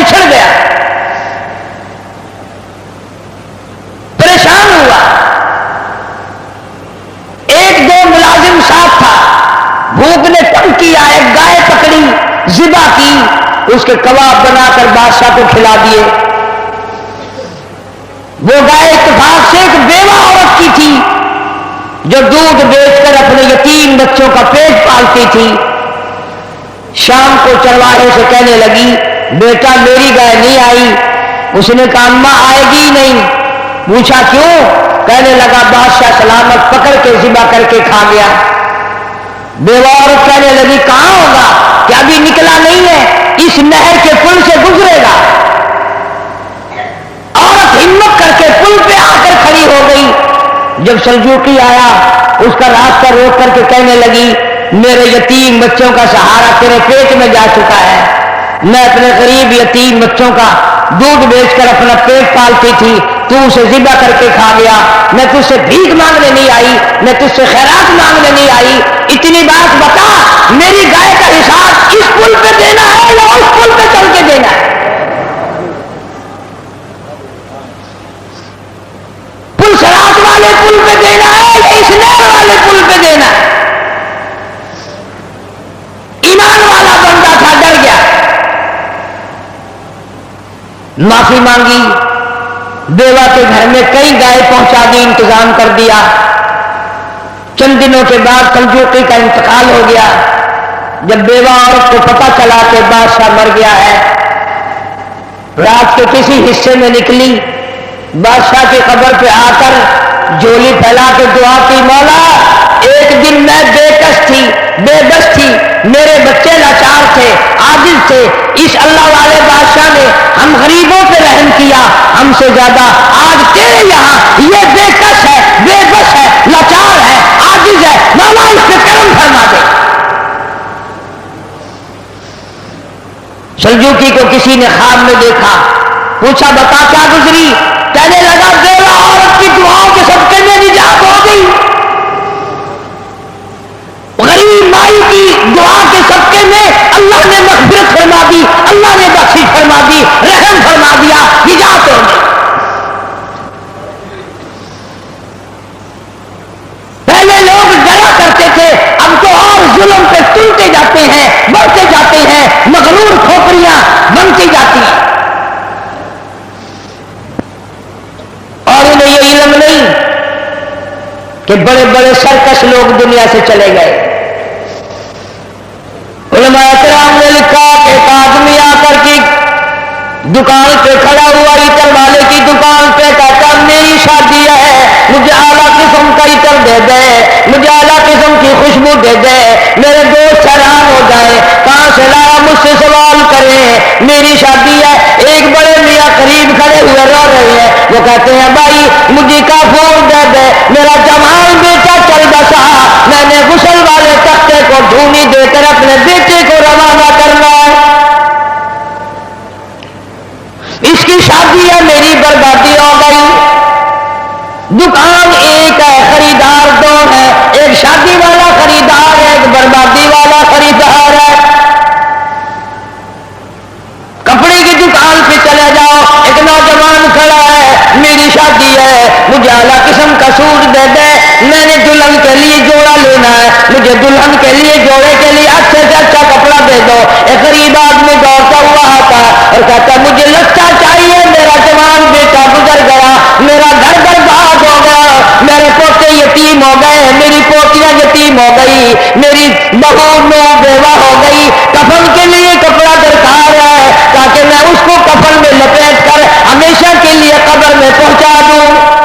بچھڑ گیا، پریشان ہوا۔ ایک دو ملازم ساتھ تھا، بھوک نے تنگ کیا، ایک گائے پکڑی، ذبح کی، اس کے کباب بنا کر بادشاہ کو کھلا دیے۔ وہ گائے اتفاق سے ایک بیوہ عورت کی تھی جو دودھ بیچ کر اپنے یتیم بچوں کا پیٹ پالتی تھی۔ شام کو چرواہے سے کہنے لگی بیٹا میری گائے نہیں آئی۔ اس نے کہا اماں آئے گی نہیں۔ پوچھا کیوں؟ کہنے لگا بادشاہ سلامت پکڑ کے ذبح کر کے کھا گیا۔ بیوہ عورت کہنے لگی کہاں ہوگا، کہ ابھی نکلا نہیں ہے، اس نہر کے پل سے گزرے گا۔ عورت ہمت کر کے پل پہ آ کر کھڑی ہو گئی۔ جب سلجوقی آیا اس کا راستہ روک کر کے کہنے لگی میرے یتیم بچوں کا سہارا تیرے پیٹ میں جا چکا ہے، میں اپنے غریب یتیم بچوں کا دودھ بیچ کر اپنا پیٹ پالتی تھی، تو اسے ذبح کر کے کھا گیا۔ میں تجھ سے بھیک مانگنے نہیں آئی، میں تجھ سے خیرات مانگنے نہیں آئی، اتنی بات بتا میری گائے کا حساب اس پل پہ دینا ہے یا اس پل پہ چل کے دینا ہے؟ پل سرات والے پل پہ دینا ہے یا اس نہر والے پل پہ دینا ہے؟ ایمان والا بندہ تھا، ڈر گیا، معافی مانگی، بیوہ کے گھر میں کئی گائے پہنچا دی، انتظام کر دیا۔ چند دنوں کے بعد سلجوقی کا انتقال ہو گیا۔ جب بیوہ عورت کو پتہ چلا کہ بادشاہ مر گیا ہے، رات کے کسی حصے میں نکلی، بادشاہ کی قبر پہ آ کر جھولی پھیلا کے دعا کی مولا ایک دن میں بے بس تھی، میرے بچے لاچار تھے، عاجز تھے، اس اللہ والے بادشاہ نے ہم غریبوں پہ رحم کیا ہم سے زیادہ، آج تیرے یہاں یہ بے کس ہے، بے بس ہے، لاچار ہے، عاجز ہے، مولا اس پہ کرم فرما دے۔ سلجوقی کو کسی نے خواب میں دیکھا، پوچھا بتا کیا گزری؟ کہنے لگا بیوہ عورت کی دعاؤں کے صدقے میں نجات ہو گئی، غریب مائی کی دعا کے صدقے میں اللہ نے مغفرت فرما دی، اللہ نے بخشش فرما دی، رحم فرما دیا، نجات ہو گئی۔ پہلے لوگ ڈرا کرتے تھے، اب تو اور ظلم پہ تلتے جاتے ہیں، بڑھتے جاتے ہیں، مغرور کھوپڑیاں بنتی جاتی ہیں، اور انہیں یہ علم نہیں کہ بڑے بڑے سرکش لوگ دنیا سے چلے گئے۔ علماء کرام نے لکھا کہ ایک آدمی آ کر کی دکان پہ کھڑا ہوا، عطر والے کی دکان پہ، کہتا میری شادی ہے، مجھے اعلیٰ قسم کا عطر دے دے، مجھے اعلیٰ قسم کی خوشبو دے دے، میرے دوست حیران ہو جائے کہاں سے لایا، مجھ سے سوال کریں، میری شادی ہے۔ ایک بڑے میاں قریب کھڑے ہوئے رو رہے ہیں، وہ کہتے ہیں بھائی مجھے کافور دے دے، میرا جوان بیٹا چل بسا، میں نے غسل والے تختے کو ڈھونی دے کر اپنے بیٹے کو روانہ کرنا ہے، اس کی شادی ہے، میری بربادی ہو گئی۔ دکان ایک ہے، خریدار دو ہے، ایک شادی والا خریدار ہے، ایک بربادی والا خریدار ہے۔ کپڑے کی دکان پہ چلے جاؤ، ایک نوجوان کھڑا ہے، میری شادی ہے، مجھے اعلیٰ قسم کا سوٹ دے دے، میں نے دلہن کے لیے جوڑا لینا ہے، مجھے دلہن کے لیے جوڑے کے لیے اچھے سے اچھا کپڑا دے دو۔ ایک غریب آدمی دوڑتا ہوا آتا اور کہتا مجھے لچا چاہیے، میرا جوان بیٹا گزر گیا، میرا گھر برباد ہو گیا، میرے پوتے یتیم ہو گئے، میری پوتیاں یتیم ہو گئی، میری بہو نو بیوہ ہو گئی، کفن کے لیے کپڑا درکار ہے تاکہ میں اس کو کفن میں لپیٹ کر ہمیشہ کے لیے قبر میں پہنچا دوں۔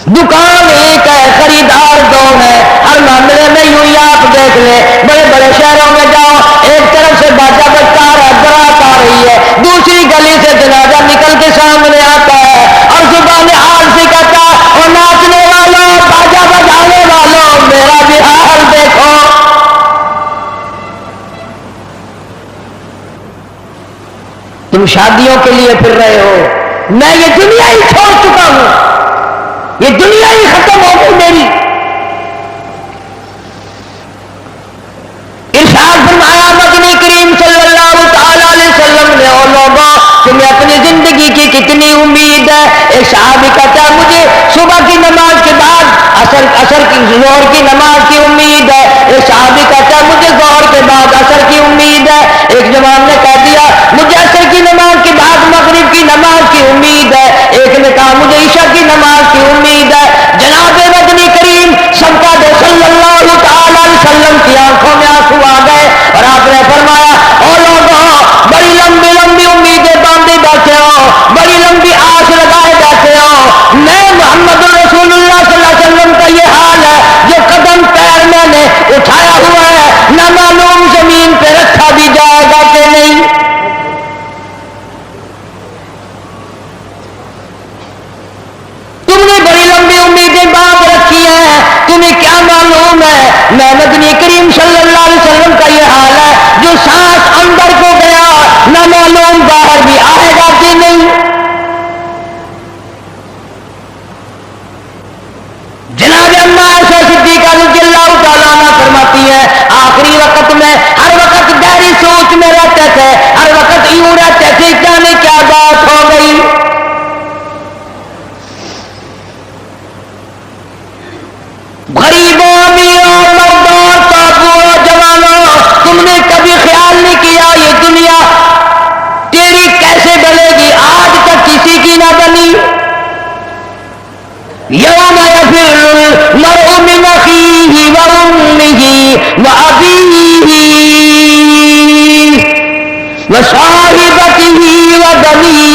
دکان ایک ہے، خریدار دو ہے، ہر معاملے میں یوں ہی آپ دیکھ لیں، بڑے بڑے شہروں میں جاؤ، ایک طرف سے باجا بجتا آ رہا ہے، بارات آ رہی ہے، دوسری گلی سے جنازہ نکل کے سامنے آتا ہے اور زبان حال سے کہتا اور ناچنے والوں، باجا بجانے والوں، میرا بھی حال دیکھو۔ تم شادیوں کے لیے پھر رہے ہو، میں یہ دنیا ہی چھوڑ چکا ہوں، یہ دنیا ہی ختم ہو گئی میری۔ ارشاد فرمایا مدنی کریم صلی اللہ مجھے زندگی کی کتنی امید ہے. ایک صحابی کہتا ہے مجھے صبح کی نماز کے بعد عصر کی ظہر کی نماز کی امید ہے. ایک صحابی کہتا ہے مجھے ظہر کے بعد عصر کی امید ہے. ایک جوان نے کہہ دیا مجھے عصر کی نماز کے بعد مغرب کی نماز کی امید ہے. ایک نے کہا مجھے عشاء کی نماز کی امید ہے. جناب مدنی کریم سرکار صلی اللہ تعالی علیہ وسلم کی آنکھوں میں آنسو آ گئے اور آپ نے فرمایا او لوگوں بڑی لمبی لمبی امیدیں باندھے بیٹھے ہو, بڑی لمبی آس لگائے بیٹھے ہو. میں محمد رسول اللہ صلی اللہ علیہ وسلم کا یہ حال ہے جو قدم پیر میں نے اٹھایا ہوا ہے نہ معلوم زمین پہ رکھا بھی جائے گا کہ نہیں. تم نے بڑی لمبی امیدیں باندھ رکھی ہیں, تمہیں کیا معلوم ہے میں مدنی کریم صلی اللہ علیہ وسلم کا یہ حال ہے جو سانس اندر کو گیا نہ معلوم باہر بھی آئے گا کہ نہیں. جناب اما عائشہ صدیقہ رضی اللہ تعالیٰ عنہ فرماتی ہے آخری وقت میں ہر وقت گہری سوچ میں رہتے تھے, ہر وقت یوں رہتے تھے جانے کیا بات ہو گئی. غریبوں امیروں مردوں تابوؤں جوانوں تم نے کبھی خیال نہیں کیا یہ دنیا تیری کیسے بنے گی, آج تک کسی کی نہ بنی. یوم یفر المرء من اخیہ وامہ وابیہ وصاحبتہ وبنیہ.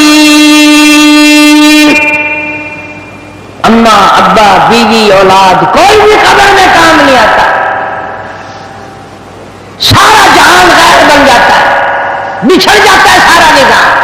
اماں ابا بیوی اولاد کوئی بھی قبر میں کام نہیں آتا, سارا جہان غیر بن جاتا ہے, بچھڑ جاتا ہے سارا نظام.